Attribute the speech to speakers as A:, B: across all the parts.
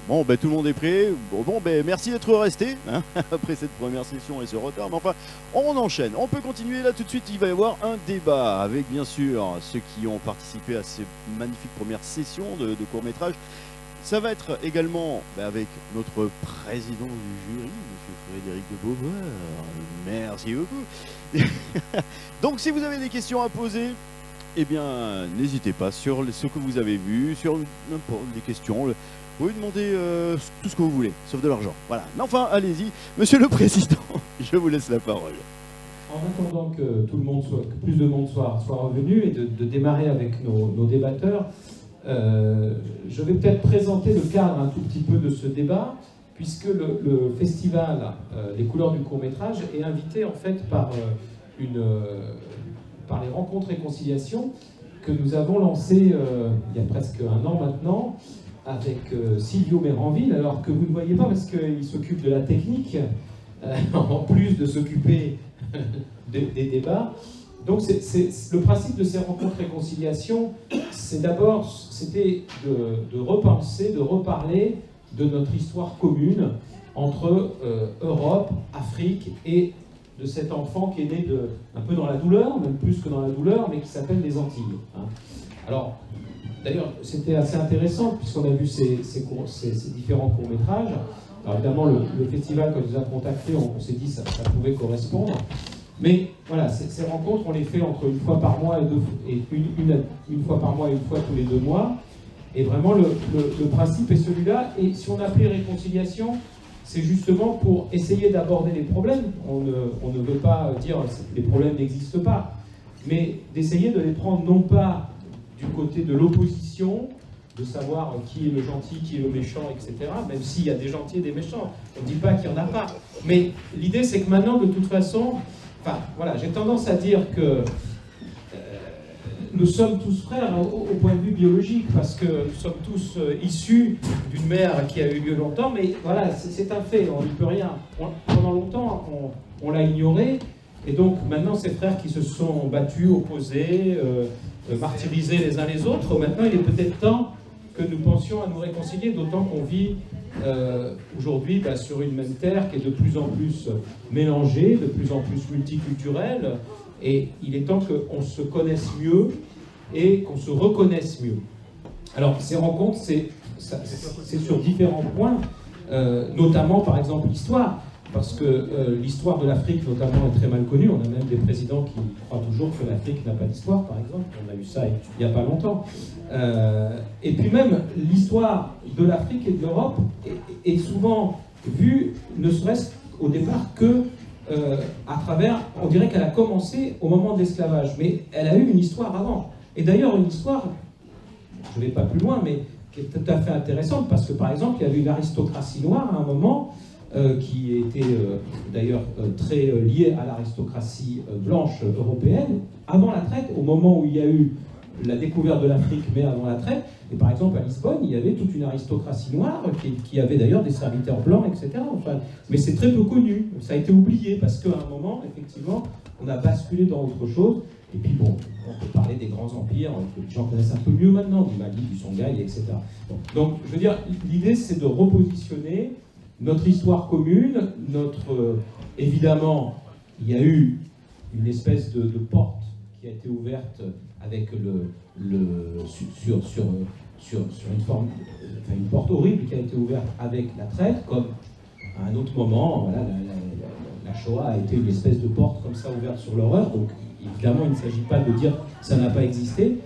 A: Bon, ben, tout le monde est prêt. Bon, ben, merci d'être resté hein, après cette première session et ce retard. Mais enfin, on enchaîne. On peut continuer là tout de suite. Il va y avoir un débat avec, bien sûr, ceux qui ont participé à ces magnifiques premières sessions de court-métrage. Ça va être également avec notre président du jury, M. Frédéric de Beauvoir. Merci beaucoup. Donc, si vous avez des questions à poser, eh bien, n'hésitez pas sur ce que vous avez vu, sur n'importe des questions. Vous pouvez demander tout ce que vous voulez, sauf de l'argent. Voilà. Mais enfin, allez-y. Monsieur le Président, je vous laisse la parole.
B: En attendant que tout le monde que plus de monde soit revenu et de démarrer avec nos débatteurs, je vais peut-être présenter le cadre un tout petit peu de ce débat, puisque le festival Les couleurs du court-métrage est invité en fait par les rencontres réconciliation que nous avons lancées il y a presque un an maintenant, avec Silvio Méranville, alors que vous ne voyez pas parce qu'il s'occupe de la technique, en plus de s'occuper des débats. Donc le principe de ces rencontres réconciliation, c'était de repenser, de reparler de notre histoire commune entre Europe, Afrique et de cet enfant qui est né un peu dans la douleur, même plus que dans la douleur, mais qui s'appelle les Antilles. Hein. Alors, d'ailleurs, c'était assez intéressant, puisqu'on a vu ces différents courts-métrages. Alors évidemment, le festival, quand il nous a contactés, on s'est dit que ça pouvait correspondre. Mais voilà, ces rencontres, on les fait entre une fois par mois et une fois par mois et une fois tous les 2 mois. Et vraiment, le principe est celui-là. Et si on appelait réconciliation, c'est justement pour essayer d'aborder les problèmes. On ne veut pas dire que les problèmes n'existent pas, mais d'essayer de les prendre non pas du côté de l'opposition, de savoir qui est le gentil, qui est le méchant, etc., même s'il y a des gentils et des méchants. On ne dit pas qu'il n'y en a pas. Mais l'idée, c'est que maintenant, de toute façon, enfin, voilà, j'ai tendance à dire que nous sommes tous frères au point de vue biologique, parce que nous sommes tous issus d'une mère qui a eu lieu longtemps, mais voilà, c'est un fait, on n'y peut rien. Pendant longtemps, on l'a ignoré, et donc maintenant, ces frères qui se sont battus, opposés, martyrisés les uns les autres, maintenant, il est peut-être temps que nous pensions à nous réconcilier, d'autant qu'on vit aujourd'hui sur une même terre qui est de plus en plus mélangée, de plus en plus multiculturelle, et il est temps qu'on se connaisse mieux et qu'on se reconnaisse mieux. Alors, ces rencontres, c'est sur différents points, notamment, par exemple, l'histoire, parce que l'histoire de l'Afrique, notamment, est très mal connue. On a même des présidents qui croient toujours que l'Afrique n'a pas d'histoire, par exemple. On a eu ça il n'y a pas longtemps. Et puis même, l'histoire de l'Afrique et de l'Europe est souvent vue, ne serait-ce au départ que à travers, on dirait qu'elle a commencé au moment de l'esclavage, mais elle a eu une histoire avant. Et d'ailleurs, une histoire, je ne vais pas plus loin, mais qui est tout à fait intéressante, parce que par exemple, il y avait une aristocratie noire à un moment, qui était d'ailleurs très liée à l'aristocratie blanche européenne, avant la traite, au moment où il y a eu la découverte de l'Afrique, mais avant la traite. Et par exemple, à Lisbonne, il y avait toute une aristocratie noire qui avait d'ailleurs des serviteurs blancs, etc. Enfin, mais c'est très peu connu. Ça a été oublié parce qu'à un moment, effectivement, on a basculé dans autre chose. Et puis bon, on peut parler des grands empires que les gens connaissent un peu mieux maintenant, du Mali, du Songhai, etc. Donc, je veux dire, l'idée, c'est de repositionner notre histoire commune, évidemment, il y a eu une espèce de porte qui a été ouverte avec sur une forme, enfin une porte horrible qui a été ouverte avec la traite, comme à un autre moment, voilà, la Shoah a été une espèce de porte comme ça ouverte sur l'horreur. Donc évidemment, il ne s'agit pas de dire que ça n'a pas existé,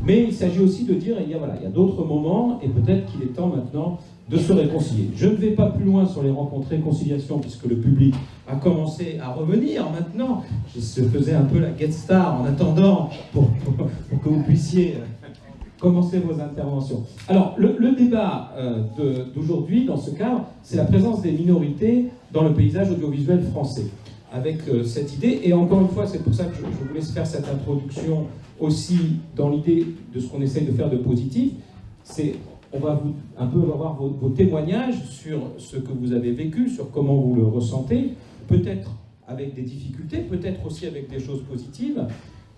B: mais il s'agit aussi de dire il y a d'autres moments, et peut-être qu'il est temps maintenant de se réconcilier. Je ne vais pas plus loin sur les rencontres réconciliation, puisque le public a commencé à revenir maintenant. Je faisais un peu la guest star en attendant pour que vous puissiez commencer vos interventions. Alors, le débat d'aujourd'hui, dans ce cadre, c'est la présence des minorités dans le paysage audiovisuel français. Avec cette idée, et encore une fois, c'est pour ça que je vous laisse faire cette introduction aussi dans l'idée de ce qu'on essaye de faire de positif, c'est on va un peu avoir vos témoignages sur ce que vous avez vécu, sur comment vous le ressentez, peut-être avec des difficultés, peut-être aussi avec des choses positives,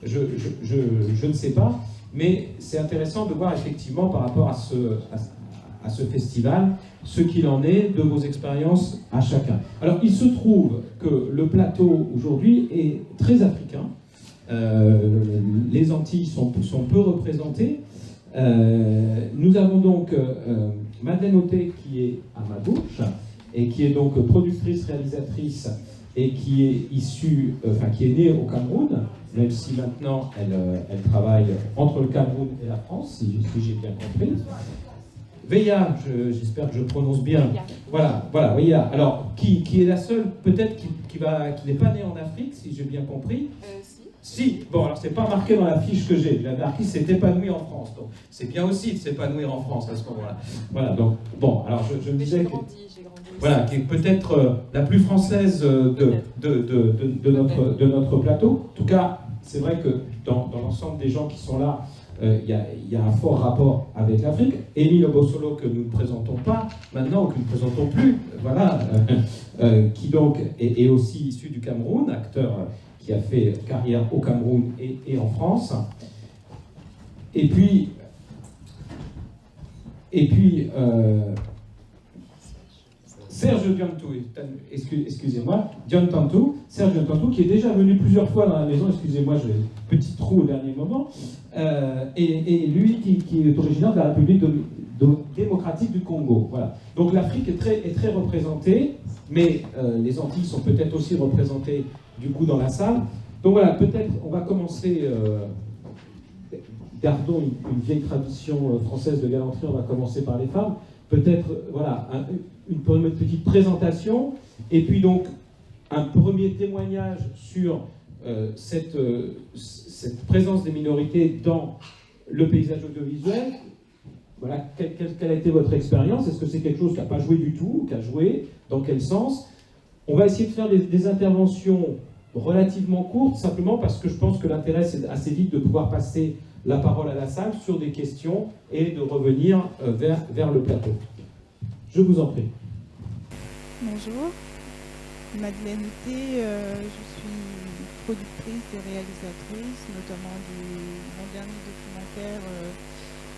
B: je ne sais pas, mais c'est intéressant de voir effectivement par rapport à à ce festival ce qu'il en est de vos expériences à chacun. Alors, il se trouve que le plateau aujourd'hui est très africain. Les Antilles sont peu représentées. Nous avons donc Madeleine Auté qui est à ma gauche et qui est donc productrice, réalisatrice et qui est issue, qui est née au Cameroun, même si maintenant elle travaille entre le Cameroun et la France, si j'ai bien compris. Veya, j'espère que je prononce bien. Voilà, Veya. Alors, qui est la seule, peut-être, qui n'est pas née en Afrique, si j'ai bien compris. Si, bon, alors c'est pas marqué dans la fiche que j'ai. La marquise s'est épanouie en France. Donc, c'est bien aussi de s'épanouir en France à ce moment-là. Voilà, donc, bon, alors je me disais que. Voilà, qui est peut-être la plus française de notre plateau. En tout cas, c'est vrai que dans l'ensemble des gens qui sont là, il y a un fort rapport avec l'Afrique. Émile Obossolo, que nous ne présentons pas maintenant, que nous ne présentons plus, voilà, qui donc est aussi issu du Cameroun, acteur qui a fait carrière au Cameroun et en France. Et puis Serge Diantou, excusez-moi, Serge Diantou, qui est déjà venu plusieurs fois dans la maison, excusez-moi, j'ai un petit trou au dernier moment, et lui qui est originaire de la République démocratique du Congo. Voilà. Donc l'Afrique est très représentée, mais les Antilles sont peut-être aussi représentées du coup dans la salle. Donc voilà, peut-être on va commencer, gardons une vieille tradition française de galanterie, on va commencer par les femmes. Peut-être, voilà, une petite présentation, et puis donc un premier témoignage sur cette présence des minorités dans le paysage audiovisuel. Voilà, quelle a été votre expérience? Est-ce que c'est quelque chose qui n'a pas joué du tout, qui a joué? Dans quel sens? On va essayer de faire des interventions relativement courtes, simplement parce que je pense que l'intérêt, c'est assez vite de pouvoir passer la parole à la salle sur des questions et de revenir vers le plateau. Je vous en prie.
C: Bonjour, Madeleine Auté, je suis productrice et réalisatrice, notamment mon dernier documentaire,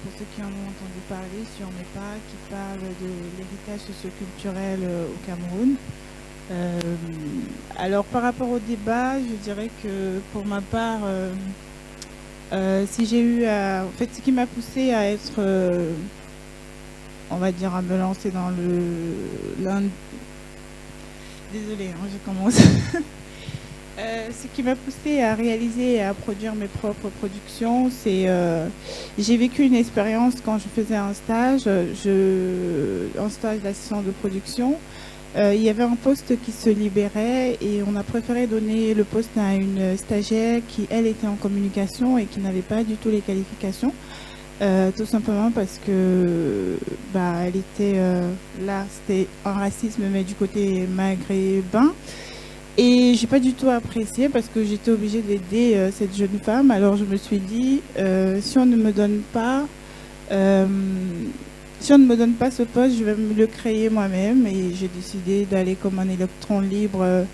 C: pour ceux qui en ont entendu parler, sur mes pas, qui parle de l'héritage socioculturel au Cameroun. Alors par rapport au débat, je dirais que pour ma part, si j'ai eu en fait, ce qui m'a poussée à être, on va dire, à me lancer dans désolée, hein, je commence. Ce qui m'a poussée à réaliser et à produire mes propres productions, c'est j'ai vécu une expérience quand je faisais un stage, un stage d'assistant de production. Il y avait un poste qui se libérait et on a préféré donner le poste à une stagiaire qui, elle, était en communication et qui n'avait pas du tout les qualifications. Tout simplement parce que elle était là, c'était un racisme, mais du côté maghrébin. Et j'ai pas du tout apprécié parce que j'étais obligée d'aider cette jeune femme. Alors je me suis dit, si on ne me donne pas ce poste, je vais me le créer moi-même. Et j'ai décidé d'aller comme un électron libre,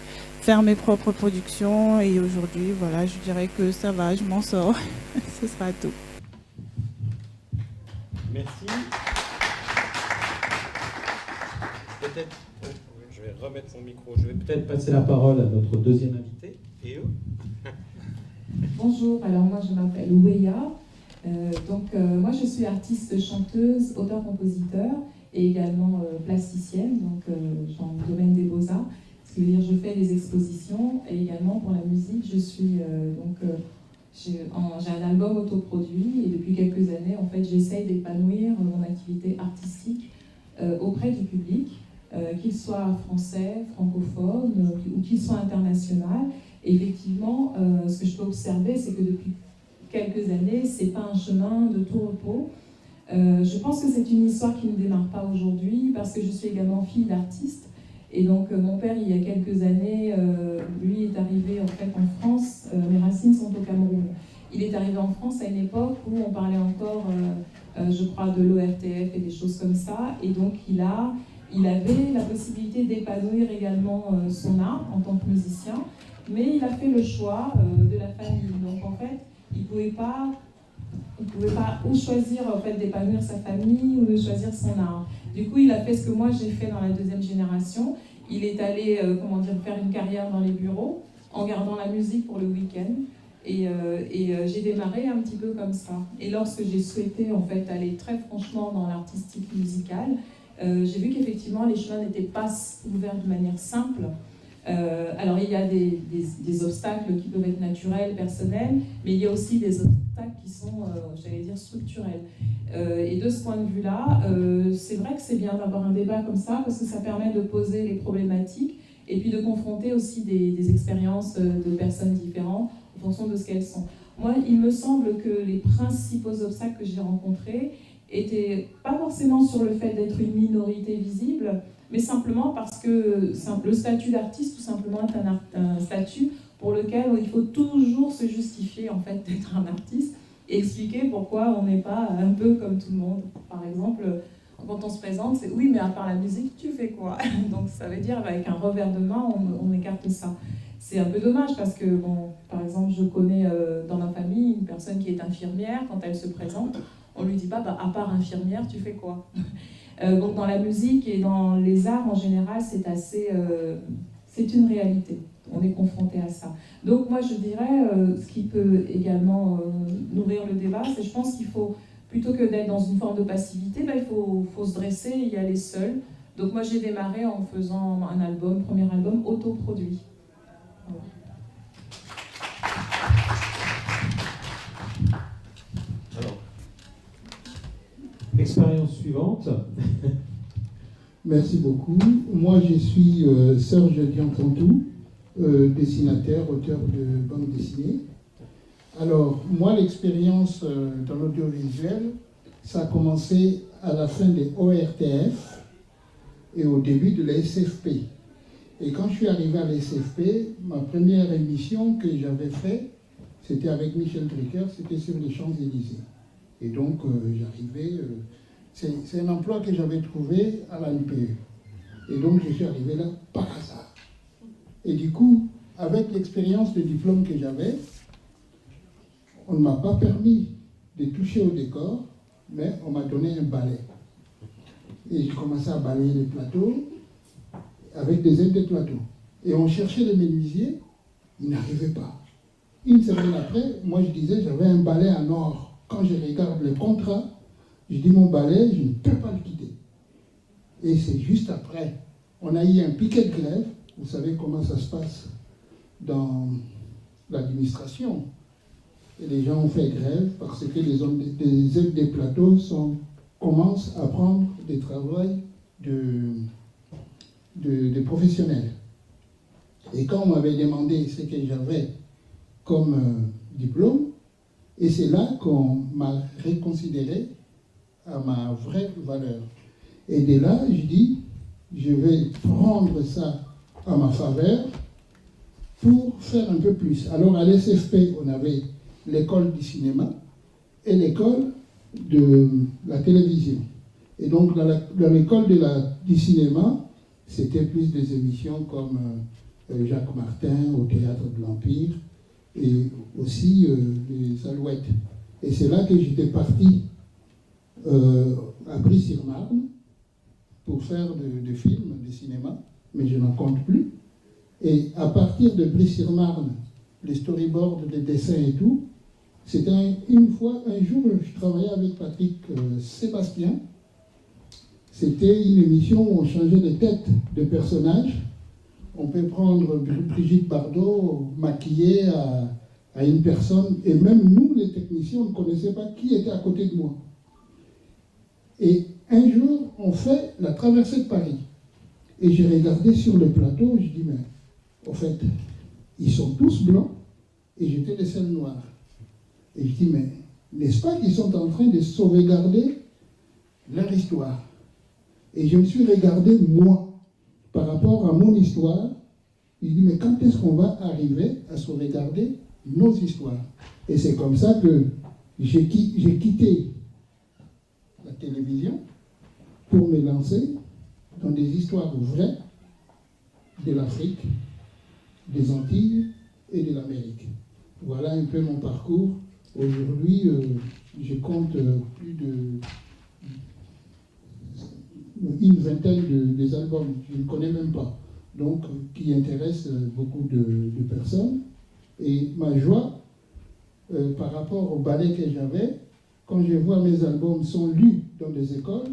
C: faire mes propres productions. Et aujourd'hui, voilà, je dirais que ça va, je m'en sors. Ce sera tout.
B: Merci. Peut-être, je vais remettre mon micro. Je vais peut-être passer la parole à notre deuxième invité. Et eux.
D: Bonjour, alors moi je m'appelle Weya. Moi je suis artiste, chanteuse, auteur-compositeur et également plasticienne, donc dans le domaine des beaux-arts. Ce qui veut dire je fais des expositions et également pour la musique, je suis j'ai un album autoproduit et depuis quelques années, en fait, j'essaye d'épanouir mon activité artistique auprès du public, qu'il soit français, francophone ou qu'il soit international. Et effectivement, ce que je peux observer, c'est que depuis quelques années, c'est pas un chemin de tout repos. Je pense que c'est une histoire qui ne démarre pas aujourd'hui parce que je suis également fille d'artiste. Et donc mon père, il y a quelques années, lui est arrivé en fait en France, mes racines sont au Cameroun. Il est arrivé en France à une époque où on parlait encore, je crois, de l'ORTF et des choses comme ça. Et donc il avait la possibilité d'épanouir également son art en tant que musicien, mais il a fait le choix de la famille. Donc en fait, il ne pouvait pas Il ne pouvait pas ou choisir en fait, d'épanouir sa famille ou de choisir son art. Du coup, il a fait ce que moi j'ai fait dans la deuxième génération. Il est allé faire une carrière dans les bureaux en gardant la musique pour le week-end. Et j'ai démarré un petit peu comme ça. Et lorsque j'ai souhaité en fait, aller très franchement dans l'artistique musicale, j'ai vu qu'effectivement les chemins n'étaient pas ouverts de manière simple. Alors il y a des obstacles qui peuvent être naturels, personnels, mais il y a aussi des obstacles qui sont, j'allais dire, structurels. Et de ce point de vue-là, c'est vrai que c'est bien d'avoir un débat comme ça, parce que ça permet de poser les problématiques, et puis de confronter aussi des expériences de personnes différentes, en fonction de ce qu'elles sont. Moi, il me semble que les principaux obstacles que j'ai rencontrés étaient pas forcément sur le fait d'être une minorité visible, mais simplement parce que le statut d'artiste, tout simplement, est un statut pour lequel il faut toujours se justifier en fait, d'être un artiste et expliquer pourquoi on n'est pas un peu comme tout le monde. Par exemple, quand on se présente, c'est « oui, mais à part la musique, tu fais quoi ?» Donc ça veut dire, avec un revers de main, on écarte ça. C'est un peu dommage parce que, bon, par exemple, je connais dans ma famille une personne qui est infirmière. Quand elle se présente, on lui dit pas à part infirmière, tu fais quoi? Donc dans la musique et dans les arts en général, c'est une réalité. On est confronté à ça. Donc moi je dirais, ce qui peut également nourrir le débat, c'est je pense qu'il faut, plutôt que d'être dans une forme de passivité, il faut se dresser et y aller seul. Donc moi j'ai démarré en faisant premier album autoproduit. Voilà.
B: Expérience suivante.
E: Merci beaucoup. Moi, je suis Serge Diantontou, dessinateur, auteur de bande dessinée. Alors, moi, l'expérience dans l'audiovisuel, ça a commencé à la fin des ORTF et au début de la SFP. Et quand je suis arrivé à la SFP, ma première émission que j'avais faite, c'était avec Michel Drucker, c'était sur les Champs-Élysées. Et donc, j'arrivais... c'est un emploi que j'avais trouvé à la NPE. Et donc, je suis arrivé là par hasard. Et du coup, avec l'expérience de diplôme que j'avais, on ne m'a pas permis de toucher au décor, mais on m'a donné un balai. Et j'ai commencé à balayer les plateaux avec des aides de plateau. Et on cherchait les menuisiers, ils n'arrivaient pas. Une semaine après, moi je disais, j'avais un balai en or. Quand je regarde le contrat, je dis mon balai, je ne peux pas le quitter. Et c'est juste après, on a eu un piquet de grève. Vous savez comment ça se passe dans l'administration. Et les gens ont fait grève parce que les aides des plateaux commencent à prendre des travaux de professionnels. Et quand on m'avait demandé ce que j'avais comme diplôme, et c'est là qu'on m'a reconsidéré à ma vraie valeur. Et de là, je dis, je vais prendre ça à ma faveur pour faire un peu plus. Alors à l'SFP, on avait l'école du cinéma et l'école de la télévision. Et donc dans l'école du cinéma, c'était plus des émissions comme Jacques Martin au Théâtre de l'Empire et aussi les Alouettes. Et c'est là que j'étais parti à Brie-sur-Marne pour faire des films, de cinéma, mais je n'en compte plus. Et à partir de Brie-sur-Marne, les storyboards, les dessins et tout, c'était un jour, je travaillais avec Patrick Sébastien. C'était une émission où on changeait les têtes de personnages. On peut prendre Brigitte Bardot maquillée à une personne, et même nous, les techniciens, on ne connaissait pas qui était à côté de moi. Et un jour, on fait la traversée de Paris. Et j'ai regardé sur le plateau, je dis, mais en fait, ils sont tous blancs, et j'étais le seul noir. Et je dis, mais n'est-ce pas qu'ils sont en train de sauvegarder leur histoire? Et je me suis regardé, moi, par rapport à mon histoire. Je dis, mais quand est-ce qu'on va arriver à sauvegarder nos histoires? Et c'est comme ça que j'ai quitté la télévision pour me lancer dans des histoires vraies de l'Afrique, des Antilles et de l'Amérique. Voilà un peu mon parcours. Aujourd'hui, je compte plus une vingtaine des albums, je ne connais même pas, donc qui intéressent beaucoup de personnes. Et ma joie, par rapport au ballet que j'avais, quand je vois mes albums sont lus dans des écoles,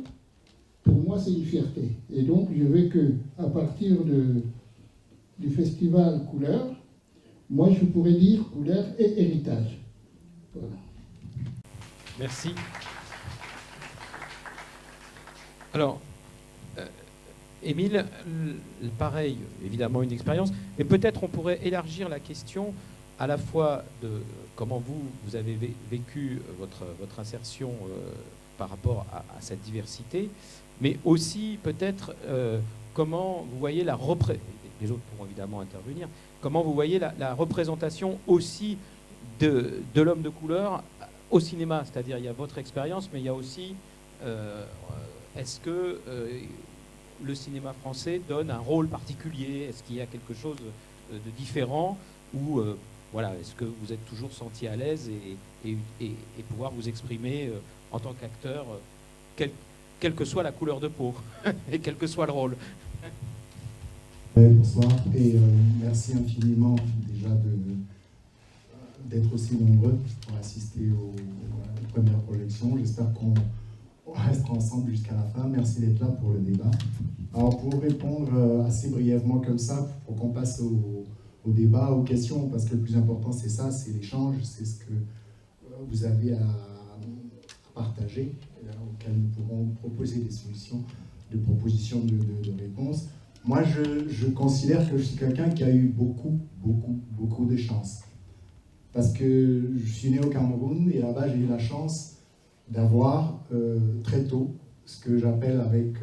E: pour moi c'est une fierté. Et donc je veux que, à partir du festival Couleur, moi je pourrais dire Couleur et héritage. Voilà.
B: Merci. Alors, Émile, pareil, évidemment une expérience, mais peut-être on pourrait élargir la question à la fois de comment vous avez vécu votre insertion par rapport à cette diversité, mais aussi peut-être comment vous voyez la représentation, les autres pourront évidemment intervenir, comment vous voyez la représentation aussi de l'homme de couleur au cinéma, c'est-à-dire il y a votre expérience, mais il y a aussi est-ce que le cinéma français donne un rôle particulier? Est-ce qu'il y a quelque chose de différent? Ou voilà, est-ce que vous êtes toujours senti à l'aise et pouvoir vous exprimer en tant qu'acteur, quelle que soit la couleur de peau et quel que soit le rôle?
F: Bonsoir et merci infiniment déjà d'être aussi nombreux pour assister aux premières projections. J'espère qu'on restera ensemble jusqu'à la fin. Merci d'être là pour le débat. Alors pour répondre assez brièvement comme ça, pour qu'on passe au débat, aux questions, parce que le plus important c'est ça, c'est l'échange, c'est ce que vous avez à partager, auquel nous pourrons proposer des solutions, des propositions de réponses. Moi je considère que je suis quelqu'un qui a eu beaucoup de chance. Parce que je suis né au Cameroun et là-bas j'ai eu la chance d'avoir très tôt ce que j'appelle avec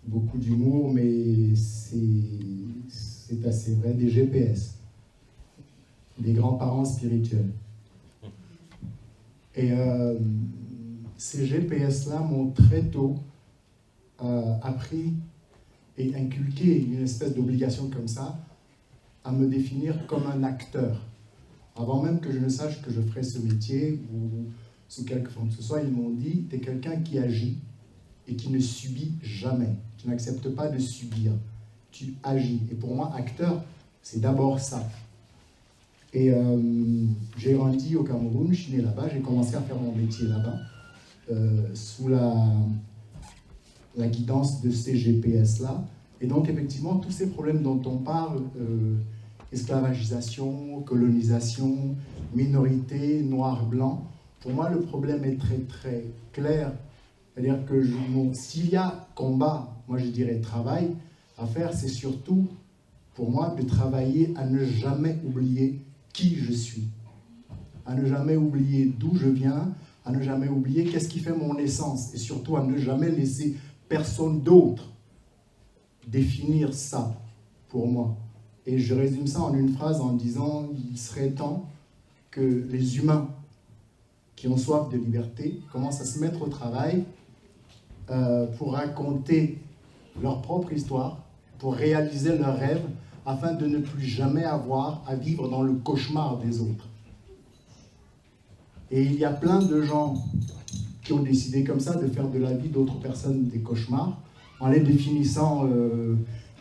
F: beaucoup d'humour, mais c'est assez vrai, des GPS, des grands-parents spirituels. Et ces GPS-là m'ont très tôt appris et inculqué une espèce d'obligation comme ça, à me définir comme un acteur. Avant même que je ne sache que je ferais ce métier, ou sous quelque forme que ce soit, ils m'ont dit, tu es quelqu'un qui agit et qui ne subit jamais. Tu n'acceptes pas de subir, tu agis. Et pour moi, acteur, c'est d'abord ça. Et j'ai grandi au Cameroun, je suis né là-bas, j'ai commencé à faire mon métier là-bas, sous la guidance de ces GPS-là. Et donc, effectivement, tous ces problèmes dont on parle, esclavagisation, colonisation, minorité, noir, blanc, pour moi, le problème est très, très clair. C'est-à-dire que s'il y a combat, moi je dirais travail, à faire, c'est surtout, pour moi, de travailler à ne jamais oublier qui je suis, à ne jamais oublier d'où je viens, à ne jamais oublier qu'est-ce qui fait mon essence, et surtout à ne jamais laisser personne d'autre définir ça pour moi. Et je résume ça en une phrase en disant, il serait temps que les humains qui ont soif de liberté commencent à se mettre au travail pour raconter leur propre histoire, pour réaliser leurs rêves, afin de ne plus jamais avoir à vivre dans le cauchemar des autres. Et il y a plein de gens qui ont décidé comme ça de faire de la vie d'autres personnes des cauchemars, en les définissant...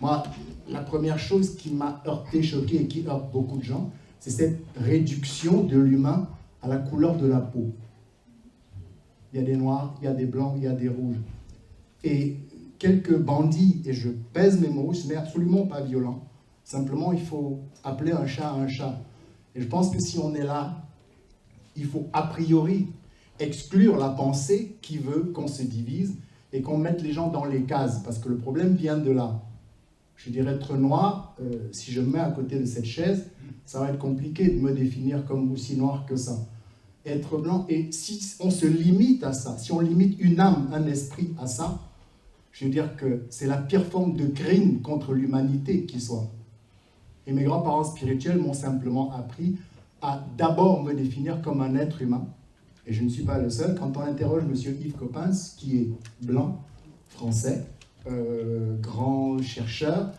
F: moi, la première chose qui m'a heurté, choqué et qui heurte beaucoup de gens, c'est cette réduction de l'humain à la couleur de la peau. Il y a des noirs, il y a des blancs, il y a des rouges. Et quelques bandits, et je pèse mes mots, ce n'est absolument pas violent, simplement il faut appeler un chat un chat. Et je pense que si on est là, il faut a priori exclure la pensée qui veut qu'on se divise et qu'on mette les gens dans les cases, parce que le problème vient de là. Je dirais être noir, si je me mets à côté de cette chaise, ça va être compliqué de me définir comme aussi noir que ça. Être blanc, et si on se limite à ça, si on limite une âme, un esprit à ça, je veux dire que c'est la pire forme de crime contre l'humanité qui soit. Et mes grands-parents spirituels m'ont simplement appris à d'abord me définir comme un être humain. Et je ne suis pas le seul. Quand on interroge M. Yves Coppens, qui est blanc, français, grand chercheur,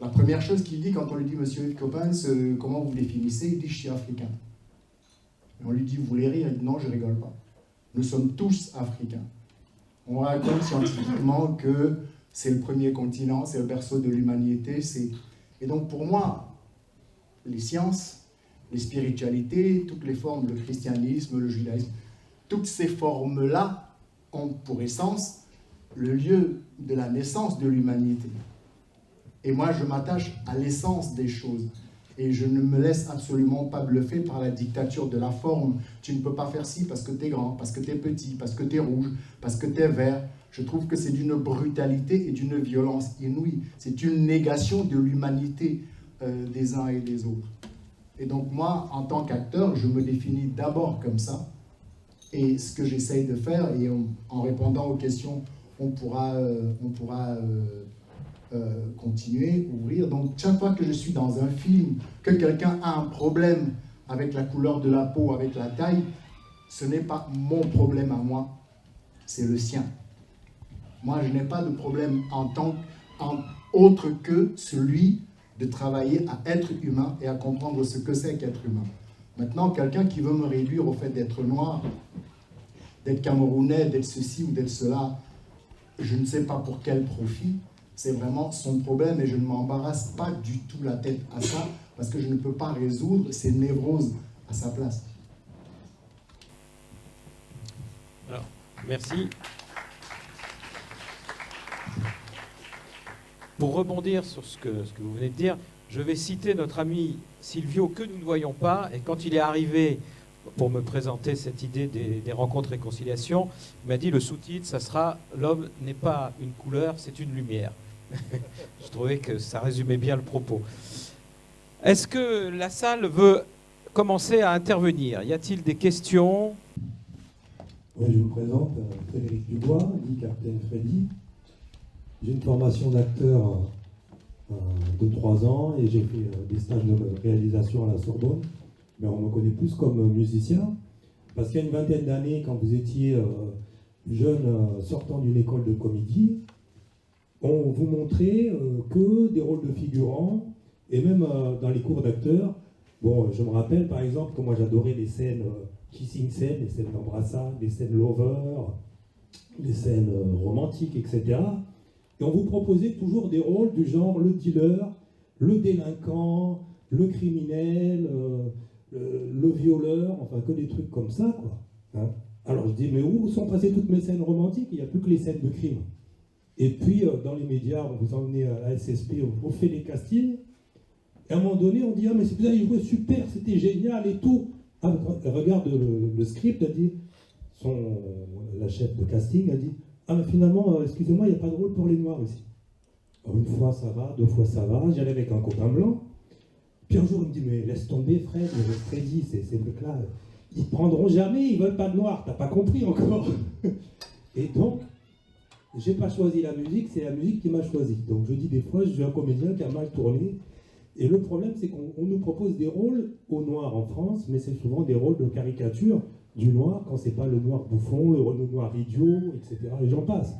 F: la première chose qu'il dit quand on lui dit « Monsieur Yves Coppens, comment vous définissez ?» Il dit « Je suis africain ». Et on lui dit, vous voulez rire? Il dit, non, je rigole pas. Nous sommes tous africains. On raconte scientifiquement que c'est le premier continent, c'est le berceau de l'humanité. Et donc pour moi, les sciences, les spiritualités, toutes les formes, le christianisme, le judaïsme, toutes ces formes-là ont pour essence le lieu de la naissance de l'humanité. Et moi, je m'attache à l'essence des choses. Et je ne me laisse absolument pas bluffer par la dictature de la forme. Tu ne peux pas faire ci parce que tu es grand, parce que tu es petit, parce que tu es rouge, parce que tu es vert. Je trouve que c'est d'une brutalité et d'une violence inouïe. C'est une négation de l'humanité des uns et des autres. Et donc moi, en tant qu'acteur, je me définis d'abord comme ça. Et ce que j'essaye de faire, et en répondant aux questions, on pourra continuer, ouvrir. Donc chaque fois que je suis dans un film, que quelqu'un a un problème avec la couleur de la peau, avec la taille, ce n'est pas mon problème à moi, c'est le sien. Moi, je n'ai pas de problème autre que celui de travailler à être humain et à comprendre ce que c'est qu'être humain. Maintenant, quelqu'un qui veut me réduire au fait d'être noir, d'être camerounais, d'être ceci ou d'être cela, je ne sais pas pour quel profit, c'est vraiment son problème et je ne m'embarrasse pas du tout la tête à ça parce que je ne peux pas résoudre ces névroses à sa place.
B: Alors, merci. Pour rebondir sur ce que vous venez de dire, je vais citer notre ami Silvio, que nous ne voyons pas, et quand il est arrivé pour me présenter cette idée des rencontres réconciliation, il m'a dit le sous-titre, ça sera « L'homme n'est pas une couleur, c'est une lumière ». Je trouvais que ça résumait bien le propos. Est-ce que la salle veut commencer à intervenir? Y a-t-il des questions?
G: Oui, je me présente, Frédéric Dubois, dit Captain Freddy. J'ai une formation d'acteur de 3 ans et j'ai fait des stages de réalisation à la Sorbonne. Mais on me connaît plus comme musicien, parce qu'il y a une vingtaine d'années, quand vous étiez jeune sortant d'une école de comédie, on vous montrait que des rôles de figurants, et même dans les cours d'acteurs. Bon, je me rappelle par exemple que moi j'adorais les scènes kissing scènes, les scènes d'embrassade, les scènes lover, les scènes romantiques, etc. Et on vous proposait toujours des rôles du genre le dealer, le délinquant, le criminel, le violeur, enfin que des trucs comme ça, quoi. Hein. Alors je dis, mais où sont passées toutes mes scènes romantiques? Il n'y a plus que les scènes de crime. Et puis dans les médias, on vous emmenait à la SSP, on fait les castings, et à un moment donné, on dit, ah mais vous avez joué super, c'était génial et tout. Ah, regarde le script, a dit, la chef de casting a dit, ah mais finalement, excusez-moi, il n'y a pas de rôle pour les noirs ici. Alors, une fois ça va, 2 fois ça va, j'y allais avec un copain blanc. Puis un jour, il me dit, mais laisse tomber, Freddy, ces trucs-là, ils prendront jamais, ils veulent pas de noir, t'as pas compris encore. Et donc, j'ai pas choisi la musique, c'est la musique qui m'a choisi. Donc je dis des fois, je suis un comédien qui a mal tourné. Et le problème, c'est qu'on nous propose des rôles au noir en France, mais c'est souvent des rôles de caricature du noir, quand c'est pas le noir bouffon, le noir idiot, etc. Et j'en passe.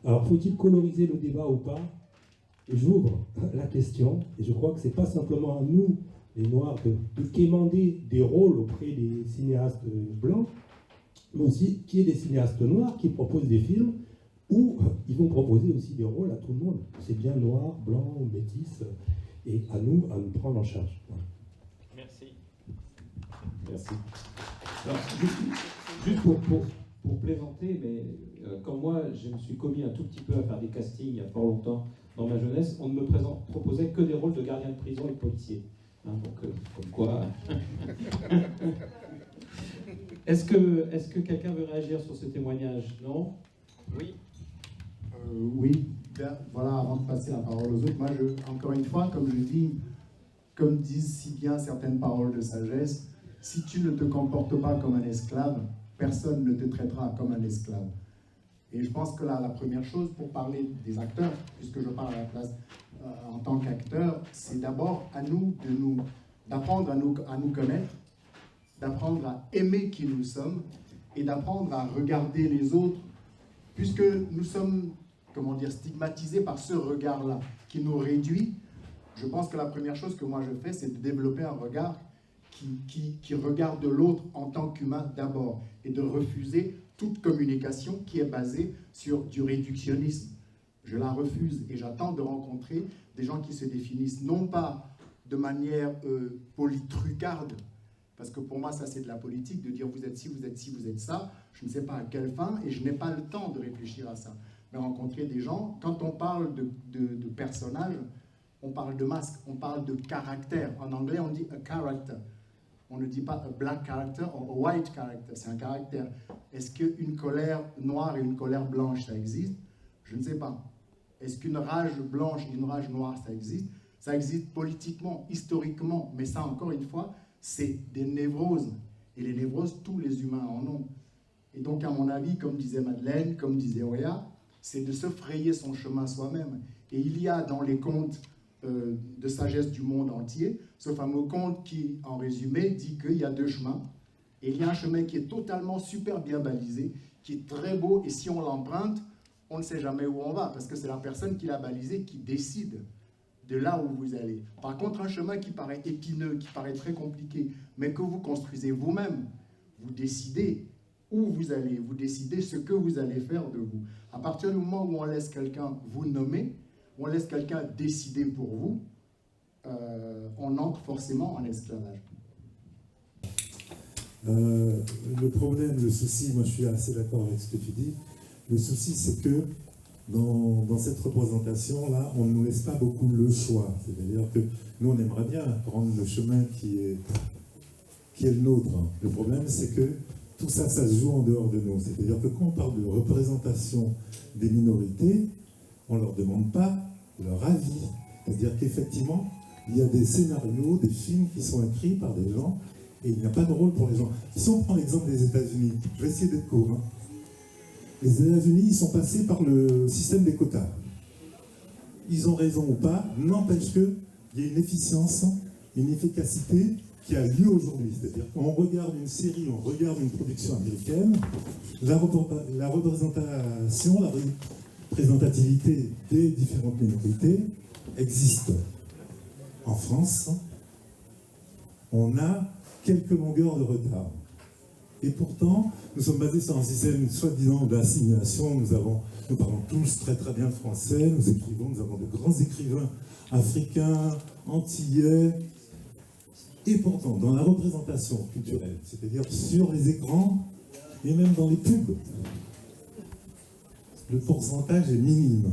G: Alors, faut-il coloriser le débat ou pas? J'ouvre la question, et je crois que c'est pas simplement à nous, les noirs, de quémander des rôles auprès des cinéastes blancs, mais aussi qu'il y ait des cinéastes noirs qui proposent des films où ils vont proposer aussi des rôles à tout le monde. C'est bien noir, blanc, métis, et à nous prendre en charge. Voilà.
B: Merci.
G: Merci.
B: Alors, juste pour plaisanter, mais quand moi je me suis commis un tout petit peu à faire des castings il y a fort longtemps dans ma jeunesse, on ne me proposait que des rôles de gardien de prison et de policier. Hein, donc, comme quoi. Est-ce que quelqu'un veut réagir sur ce témoignage? Non? Oui.
F: Oui. Bien, voilà, avant de passer la parole aux autres, moi, encore une fois, comme je dis, comme disent si bien certaines paroles de sagesse, si tu ne te comportes pas comme un esclave, personne ne te traitera comme un esclave. Et je pense que là, la première chose, pour parler des acteurs, puisque je parle à la place en tant qu'acteur, c'est d'abord à nous d'apprendre à nous connaître, d'apprendre à aimer qui nous sommes et d'apprendre à regarder les autres, puisque nous sommes, stigmatisés par ce regard-là qui nous réduit. Je pense que la première chose que moi je fais, c'est de développer un regard qui regarde l'autre en tant qu'humain d'abord, et de refuser toute communication qui est basée sur du réductionnisme. Je la refuse et j'attends de rencontrer des gens qui se définissent non pas de manière politrucarde, parce que pour moi ça c'est de la politique, de dire vous êtes ci, vous êtes ci, vous êtes ça, je ne sais pas à quelle fin et je n'ai pas le temps de réfléchir à ça. Mais rencontrer des gens, quand on parle de personnages, on parle de masque, on parle de caractère. En anglais on dit a character. On ne dit pas a black character ou a white character, c'est un caractère. Est-ce qu'une colère noire et une colère blanche, ça existe? Je ne sais pas. Est-ce qu'une rage blanche et une rage noire, ça existe? Ça existe politiquement, historiquement, mais ça, encore une fois, c'est des névroses. Et les névroses, tous les humains en ont. Et donc, à mon avis, comme disait Madeleine, comme disait Oya, c'est de se frayer son chemin soi-même. Et il y a dans les contes de sagesse du monde entier, ce fameux conte qui, en résumé, dit qu'il y a deux chemins. Et il y a un chemin qui est totalement super bien balisé, qui est très beau, et si on l'emprunte, on ne sait jamais où on va, parce que c'est la personne qui l'a balisé qui décide de là où vous allez. Par contre, un chemin qui paraît épineux, qui paraît très compliqué, mais que vous construisez vous-même, vous décidez où vous allez, vous décidez ce que vous allez faire de vous. À partir du moment où on laisse quelqu'un vous nommer, où on laisse quelqu'un décider pour vous, on entre forcément en esclavage.
G: Le problème, le souci, moi je suis assez d'accord avec ce que tu dis, le souci c'est que dans cette représentation-là, on ne nous laisse pas beaucoup le choix. C'est-à-dire que nous on aimerait bien prendre le chemin qui est le nôtre. Le problème c'est que tout ça, ça se joue en dehors de nous. C'est-à-dire que quand on parle de représentation des minorités, on ne leur demande pas leur avis. C'est-à-dire qu'effectivement, il y a des scénarios, des films qui sont écrits par des gens et il n'y a pas de rôle pour les gens. Si on prend l'exemple des États-Unis, je vais essayer d'être court. Les États-Unis, ils sont passés par le système des quotas. Ils ont raison ou pas, n'empêche qu'il y a une efficience, une efficacité qui a lieu aujourd'hui. C'est-à-dire qu'on regarde une série, on regarde une production américaine, la représentation, la représentativité des différentes minorités existe. En France, on a quelques longueurs de retard. Et pourtant, nous sommes basés sur un système soi-disant d'assimilation. Nous parlons tous très très bien le français, nous écrivons, nous avons de grands écrivains africains, antillais. Et pourtant, dans la représentation culturelle, c'est-à-dire sur les écrans et même dans les pubs, le pourcentage est minime.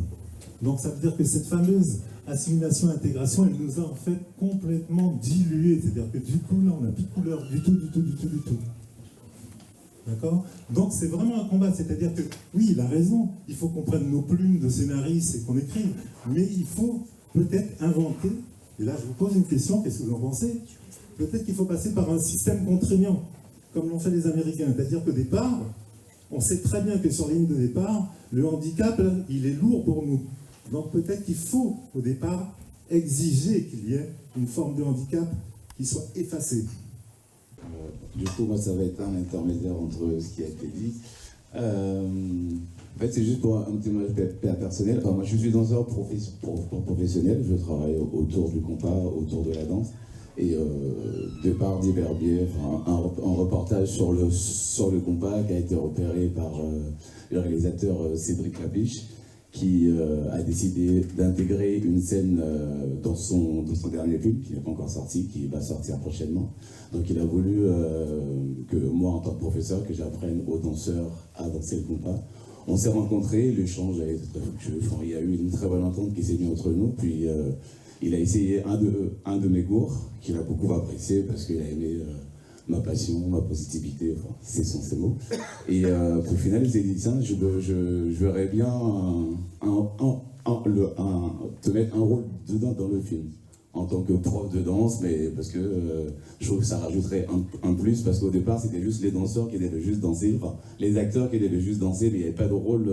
G: Donc ça veut dire que cette fameuse assimilation-intégration, elle nous a en fait complètement dilués. C'est-à-dire que du coup, là, on n'a plus de couleur du tout. D'accord? Donc c'est vraiment un combat. C'est-à-dire que, oui, il a raison, il faut qu'on prenne nos plumes de scénaristes et qu'on écrive. Mais il faut peut-être inventer, et là je vous pose une question, qu'est-ce que vous en pensez? Peut-être qu'il faut passer par un système contraignant, comme l'ont fait les Américains. C'est-à-dire qu'au départ, on sait très bien que sur la ligne de départ, le handicap, il est lourd pour nous. Donc peut-être qu'il faut, au départ, exiger qu'il y ait une forme de handicap qui soit effacée.
H: Du coup, moi, ça va être un intermédiaire entre ce qui a été dit. En fait, c'est juste pour un témoignage personnel. Enfin, moi, je suis danseur professionnel. Je travaille autour du compas, autour de la danse. Et de par divers biais, un reportage sur le compas qui a été repéré par le réalisateur Cédric Lapiche, qui a décidé d'intégrer une scène dans son dernier film, qui n'est pas encore sorti, qui va sortir prochainement. Donc il a voulu que moi, en tant que professeur, que j'apprenne aux danseurs à danser le compas. On s'est rencontrés, l'échange a été très fructueux. Il y a eu une très bonne entente qui s'est mise entre nous. Puis il a essayé un de mes cours, qu'il a beaucoup apprécié parce qu'il a aimé ma passion, ma positivité, enfin, c'est ces mots. Et au final, il s'est dit, tiens, je verrais bien te mettre un rôle dedans dans le film, en tant que prof de danse, mais parce que je trouve que ça rajouterait un plus, parce qu'au départ, c'était juste les danseurs qui devaient juste danser, enfin, les acteurs qui devaient juste danser, mais il n'y avait pas de rôle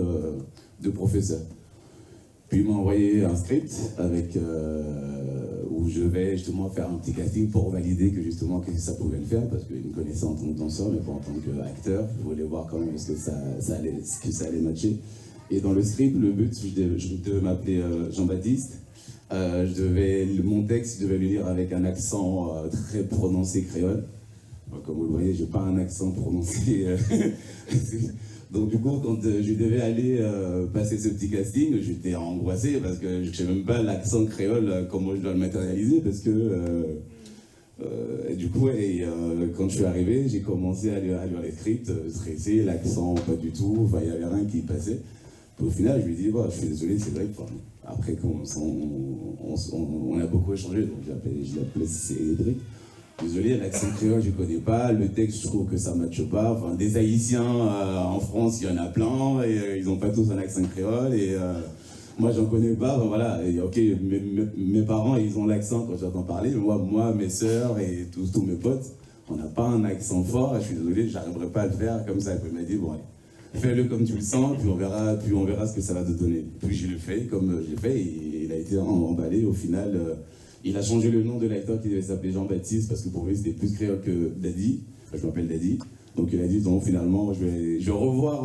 H: de professeur. Puis il m'a envoyé un script avec, où je vais justement faire un petit casting pour valider que justement que ça pouvait le faire, parce qu'il me connaissait en tant que danseur, mais pas en tant qu'acteur. Je voulais voir quand même est-ce que ça allait matcher. Et dans le script, le but, je devais m'appeler Jean-Baptiste. Mon texte, je devais le lire avec un accent très prononcé créole. Comme vous le voyez, j'ai pas un accent prononcé. Donc du coup, quand je devais aller passer ce petit casting, j'étais angoissé parce que je ne sais même pas l'accent créole, comment je dois le matérialiser, parce que du coup, quand je suis arrivé, j'ai commencé à lire les scripts, stressé, l'accent pas du tout, enfin, il n'y avait rien qui passait. Puis au final, je lui ai dit, je suis désolé, c'est vrai que après on a beaucoup échangé, donc je l'appelais Cédric. Désolé, l'accent créole, je ne connais pas. Le texte, je trouve que ça ne matche pas. Enfin, des Haïtiens en France, il y en a plein. Et ils n'ont pas tous un accent créole. Et moi, j'en connais pas. Enfin, voilà. Et, ok, mes parents, ils ont l'accent quand j'entends parler. Moi, mes sœurs et tous mes potes, on n'a pas un accent fort. Et je suis désolé, je n'arriverai pas à le faire comme ça. Il m'a dit, bon, allez, fais-le comme tu le sens, puis on verra ce que ça va te donner. Puis je l'ai fait comme j'ai fait. Et il a été emballé. Au final... il a changé le nom de l'acteur qui devait s'appeler Jean-Baptiste parce que pour lui c'était plus créole que Daddy. Enfin, je m'appelle Daddy. Donc il a dit donc finalement je vais revoir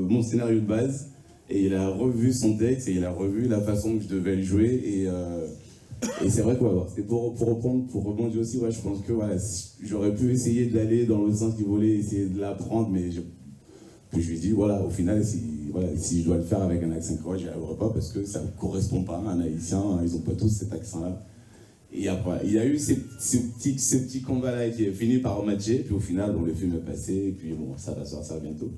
H: mon scénario de base. Et il a revu son texte et il a revu la façon que je devais le jouer. Et c'est vrai que c'était pour rebondir aussi. Ouais, je pense que j'aurais pu essayer d'aller dans le sens qu'il voulait, essayer de l'apprendre. Mais puis je lui ai dit au final si je dois le faire avec un accent créole, j'y arriverai pas parce que ça ne correspond pas à un haïtien, ils n'ont pas tous cet accent-là. Et après, il y a eu ce petit combat-là qui est fini par matcher, puis au final, le film est passé, et puis bon, ça va sortir bientôt.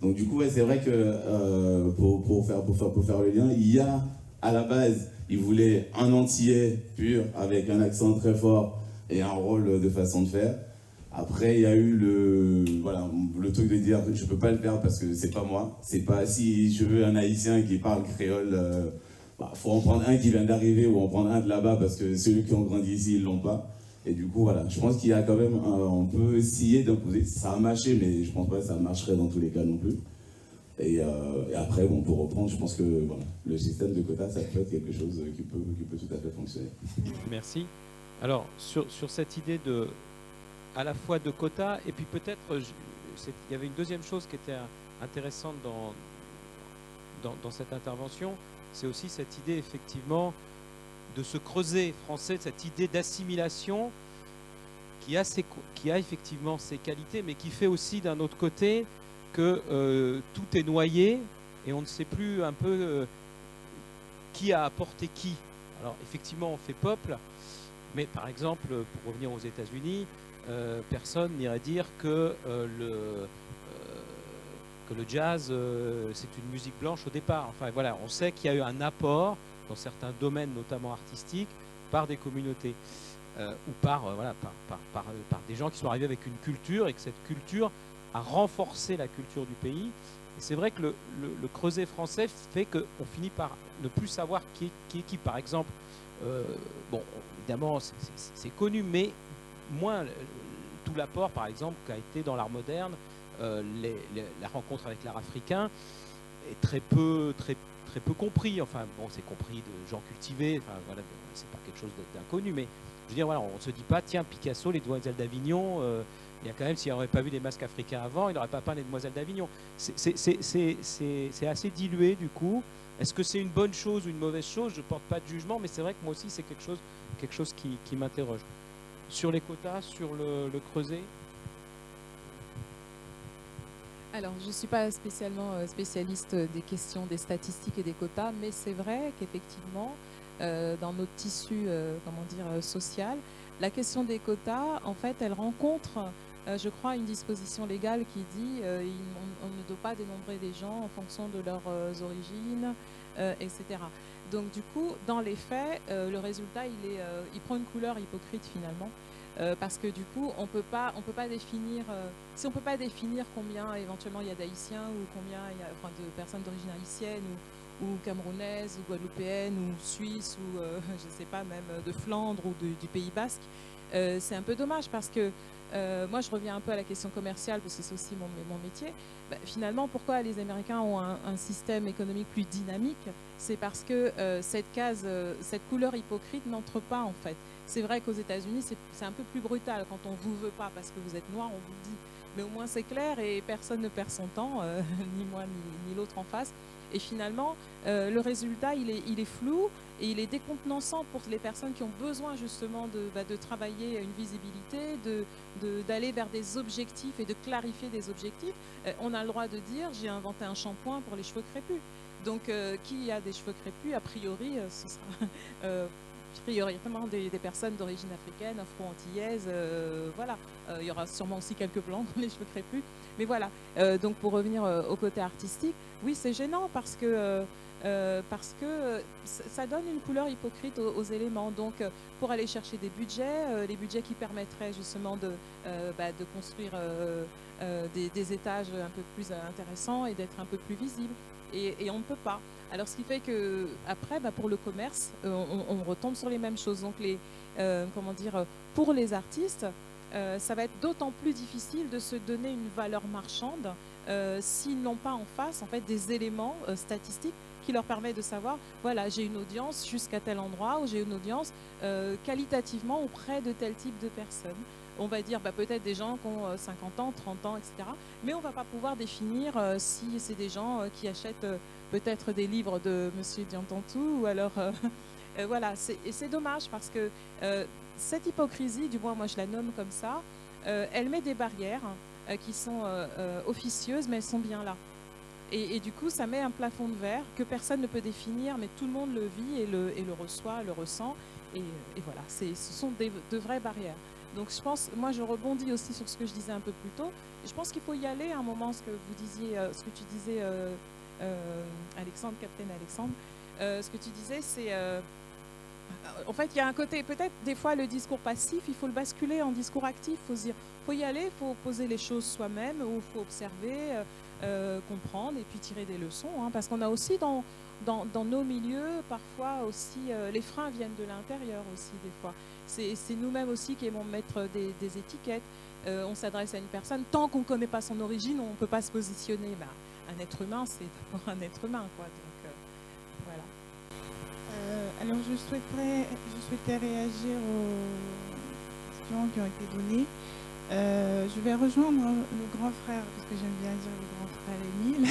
H: Donc du coup, c'est vrai que pour faire le lien, il y a, à la base, il voulait un Antillais pur, avec un accent très fort et un rôle de façon de faire. Après, il y a eu le truc de dire je peux pas le faire parce que c'est pas moi. C'est pas si je veux un Haïtien qui parle créole, faut en prendre un qui vient d'arriver ou en prendre un de là-bas parce que ceux qui ont grandi ici, ils l'ont pas. Et du coup, je pense qu'il y a quand même, on peut essayer d'imposer. Ça a marché, mais je pense pas que ça marcherait dans tous les cas non plus. Et après, pour reprendre, je pense que le système de quotas, ça peut être quelque chose qui peut tout à fait fonctionner.
I: Merci. Alors, sur cette idée à la fois de quotas, et puis peut-être, il y avait une deuxième chose qui était intéressante dans cette intervention, c'est aussi cette idée effectivement de se creuser français, cette idée d'assimilation qui a effectivement ses qualités, mais qui fait aussi d'un autre côté que tout est noyé et on ne sait plus un peu qui a apporté qui. Alors effectivement on fait peuple, mais par exemple, pour revenir aux États-Unis, personne n'irait dire que le jazz, c'est une musique blanche au départ. Enfin voilà, on sait qu'il y a eu un apport dans certains domaines, notamment artistiques, par des communautés ou par des gens qui sont arrivés avec une culture et que cette culture a renforcé la culture du pays. Et c'est vrai que le creuset français fait qu'on finit par ne plus savoir qui est qui. Par exemple, évidemment, c'est connu, mais moins tout l'apport, par exemple, qu'a été dans l'art moderne, la rencontre avec l'art africain est très peu compris. Enfin, c'est compris de gens cultivés. Enfin, voilà, c'est pas quelque chose d'inconnu, mais je veux dire, on se dit pas, tiens, Picasso, les Demoiselles d'Avignon. Il y a quand même, s'il n'aurait pas vu des masques africains avant, il n'aurait pas peint les Demoiselles d'Avignon. C'est assez dilué du coup. Est-ce que c'est une bonne chose ou une mauvaise chose? Je ne porte pas de jugement, mais c'est vrai que moi aussi c'est quelque chose qui m'interroge. Sur les quotas, sur le creuset.
D: Alors, je ne suis pas spécialement spécialiste des questions des statistiques et des quotas, mais c'est vrai qu'effectivement, dans notre tissu social, la question des quotas, en fait, elle rencontre, je crois, une disposition légale qui dit on ne doit pas dénombrer des gens en fonction de leurs origines, etc. Donc, du coup, dans les faits, le résultat, il prend une couleur hypocrite finalement. Parce que du coup, on peut pas définir. Si on peut pas définir combien éventuellement il y a d'Haïtiens ou combien il y a de personnes d'origine haïtienne ou camerounaise ou guadeloupéenne ou suisse ou je sais pas même de Flandre ou du Pays Basque, c'est un peu dommage parce que moi je reviens un peu à la question commerciale parce que c'est aussi mon métier. Finalement, pourquoi les Américains ont un système économique plus dynamique? C'est parce que cette couleur hypocrite n'entre pas en fait. C'est vrai qu'aux États-Unis, c'est un peu plus brutal quand on vous veut pas parce que vous êtes noir, on vous le dit. Mais au moins c'est clair et personne ne perd son temps, ni moi ni l'autre en face.
J: Et finalement, le résultat, il est flou et il est décontenançant pour les personnes qui ont besoin justement de travailler une visibilité, d'aller vers des objectifs et de clarifier des objectifs. On a le droit de dire, j'ai inventé un shampoing pour les cheveux crépus. Donc, qui a des cheveux crépus, a priori, ce sera prioritairement des personnes d'origine africaine, afro-antillaises, voilà. Il y aura sûrement aussi quelques blancs dans les cheveux crépus. Mais voilà, donc pour revenir au côté artistique, oui, c'est gênant parce que ça donne une couleur hypocrite aux éléments. Donc, pour aller chercher des budgets, les budgets qui permettraient justement de construire des étages un peu plus intéressants et d'être un peu plus visibles. Et on ne peut pas. Alors, ce qui fait que après, pour le commerce, on retombe sur les mêmes choses. Donc, pour les artistes, ça va être d'autant plus difficile de se donner une valeur marchande s'ils n'ont pas en face, en fait, des éléments statistiques qui leur permettent de savoir, voilà, j'ai une audience jusqu'à tel endroit, ou j'ai une audience qualitativement auprès de tel type de personnes. On va dire peut-être des gens qui ont 50 ans, 30 ans, etc. Mais on ne va pas pouvoir définir si c'est des gens qui achètent peut-être des livres de Monsieur Diantantou, ou alors... voilà, et c'est dommage parce que cette hypocrisie, du moins moi je la nomme comme ça, elle met des barrières qui sont officieuses, mais elles sont bien là. Et du coup, ça met un plafond de verre que personne ne peut définir, mais tout le monde le vit et le reçoit, le ressent. Et voilà, ce sont de vraies barrières. Donc je pense, moi je rebondis aussi sur ce que je disais un peu plus tôt. Je pense qu'il faut y aller à un moment, ce que tu disais, Alexandre, Capitaine Alexandre. Ce que tu disais, c'est... en fait, il y a un côté, peut-être des fois le discours passif, il faut le basculer en discours actif. Il faut se dire, il faut y aller, il faut poser les choses soi-même, ou il faut observer, comprendre et puis tirer des leçons. Hein, parce qu'on a aussi dans nos milieux, parfois aussi, les freins viennent de l'intérieur aussi des fois. C'est nous-mêmes aussi qui aimons mettre des étiquettes. On s'adresse à une personne, tant qu'on ne connaît pas son origine, on ne peut pas se positionner. Un être humain, c'est d'abord un être humain, quoi. Donc, voilà.
C: Alors, je souhaitais réagir aux questions qui ont été données. Je vais rejoindre le grand frère, parce que j'aime bien dire le grand frère Émile,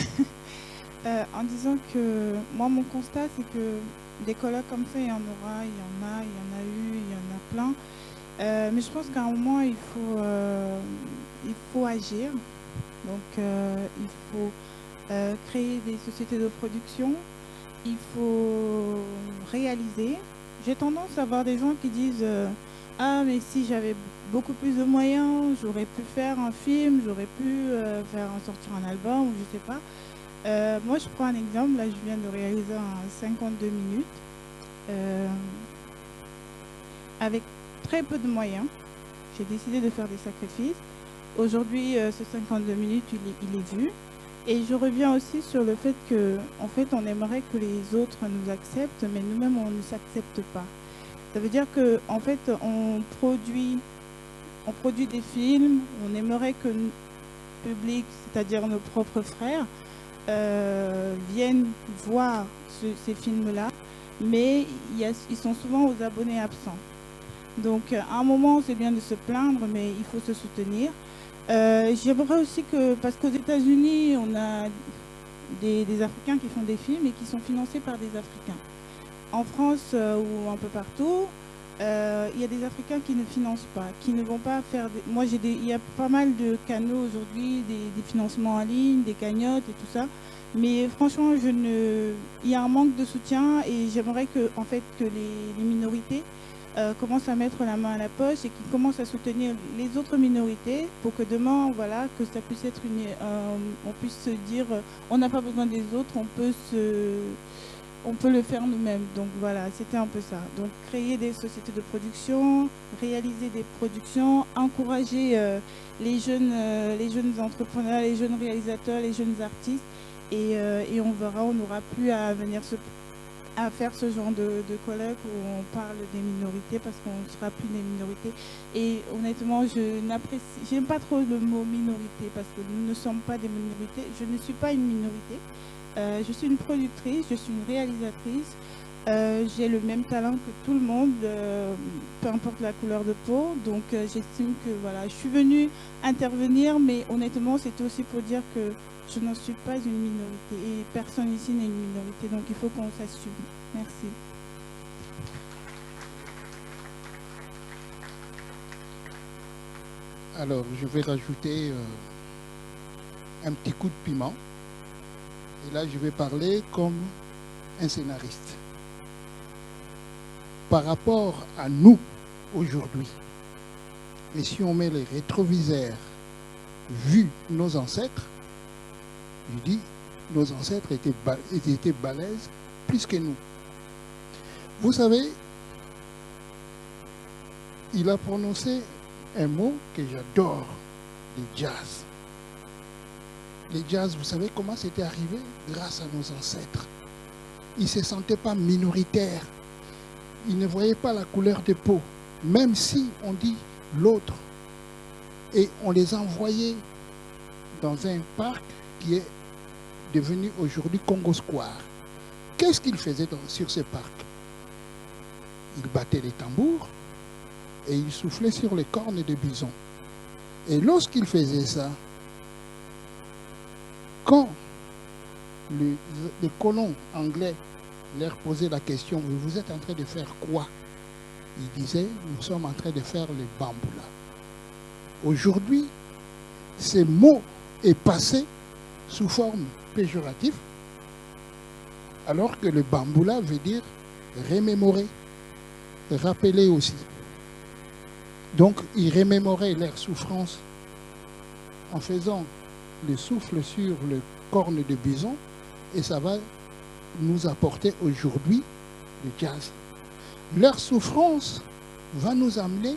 C: en disant que moi, mon constat, c'est que des colloques comme ça, il y en aura, il y en a eu, il y en a plein. Mais je pense qu'à un moment, il faut agir. Donc, il faut créer des sociétés de production. Il faut réaliser. J'ai tendance à voir des gens qui disent ah, mais si j'avais beaucoup plus de moyens, j'aurais pu faire un film, j'aurais pu sortir un album, ou je sais pas. Moi, je prends un exemple. Là, je viens de réaliser un 52 minutes avec très peu de moyens. J'ai décidé de faire des sacrifices. Aujourd'hui, ce 52 minutes, il est vu. Et je reviens aussi sur le fait que, en fait, on aimerait que les autres nous acceptent, mais nous-mêmes, on ne s'accepte pas. Ça veut dire que, en fait, on produit des films, on aimerait que le public, c'est-à-dire nos propres frères, viennent voir ces films-là, mais ils sont souvent aux abonnés absents. Donc, à un moment, c'est bien de se plaindre, mais il faut se soutenir. J'aimerais aussi que, parce qu'aux États-Unis, on a des Africains qui font des films et qui sont financés par des Africains. En France ou un peu partout, il y a des Africains qui ne financent pas, qui ne vont pas faire... Moi, il y a pas mal de canaux aujourd'hui, des financements en ligne, des cagnottes et tout ça. Mais franchement, il y a un manque de soutien et j'aimerais que les minorités commencent à mettre la main à la poche et qu'ils commencent à soutenir les autres minorités pour que demain, voilà, que ça puisse être on puisse se dire, on n'a pas besoin des autres, on peut le faire nous-mêmes. Donc voilà, c'était un peu ça. Donc créer des sociétés de production, réaliser des productions, encourager les jeunes entrepreneurs, les jeunes réalisateurs, les jeunes artistes et on verra, on n'aura plus à venir à faire ce genre de colloque où on parle des minorités parce qu'on ne sera plus des minorités. Et honnêtement, j'aime pas trop le mot minorité parce que nous ne sommes pas des minorités. Je ne suis pas une minorité. Je suis une productrice, je suis une réalisatrice. J'ai le même talent que tout le monde, peu importe la couleur de peau. Donc j'estime que voilà, je suis venue intervenir, mais honnêtement, c'était aussi pour dire que je n'en suis pas une minorité et personne ici n'est une minorité. Donc il faut qu'on s'assume. Merci.
E: Alors, je vais rajouter un petit coup de piment. Et là, je vais parler comme un scénariste. Par rapport à nous, aujourd'hui, et si on met les rétroviseurs, vu nos ancêtres, je dis, nos ancêtres étaient balèzes plus que nous. Vous savez, il a prononcé un mot que j'adore, le jazz. Les jazz, vous savez comment c'était arrivé? Grâce à nos ancêtres. Ils ne se sentaient pas minoritaires. Ils ne voyaient pas la couleur de peau, même si on dit l'autre. Et on les a envoyés dans un parc qui est devenu aujourd'hui Congo Square. Qu'est-ce qu'ils faisaient sur ce parc? Ils battaient les tambours et ils soufflaient sur les cornes de bison. Et lorsqu'ils faisaient ça, quand les colons anglais leur posaient la question, vous êtes en train de faire quoi? Ils disaient, nous sommes en train de faire le bamboula. Aujourd'hui, ce mot est passé sous forme péjorative, alors que le bamboula veut dire remémorer, rappeler aussi. Donc, ils remémoraient leur souffrance en faisant le souffle sur le corne de bison, et ça va nous apporter aujourd'hui le jazz. Leur souffrance va nous amener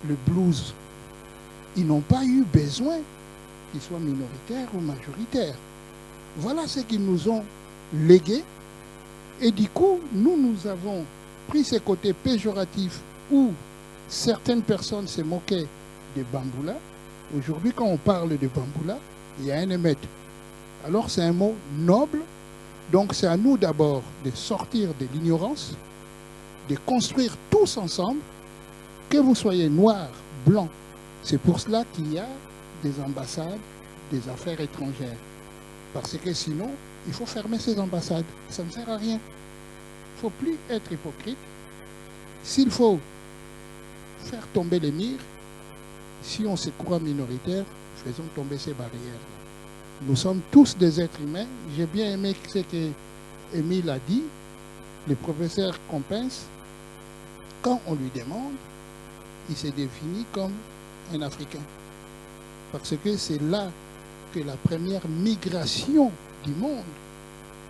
E: le blues. Ils n'ont pas eu besoin qu'ils soient minoritaires ou majoritaires. Voilà ce qu'ils nous ont légué. Et du coup, nous avons pris ce côté péjoratif où certaines personnes se moquaient de bamboula. Aujourd'hui, quand on parle de bamboula, il y a un émette. Alors c'est un mot noble. Donc c'est à nous d'abord de sortir de l'ignorance, de construire tous ensemble, que vous soyez noir, blanc. C'est pour cela qu'il y a des ambassades, des affaires étrangères. Parce que sinon, il faut fermer ces ambassades. Ça ne sert à rien. Il ne faut plus être hypocrite. S'il faut faire tomber les murs, si on se croit minoritaire, faisons tomber ces barrières. Nous sommes tous des êtres humains. J'ai bien aimé ce que Émile a dit. Le professeur Compense, quand on lui demande, il se définit comme un Africain. Parce que c'est là que la première migration du monde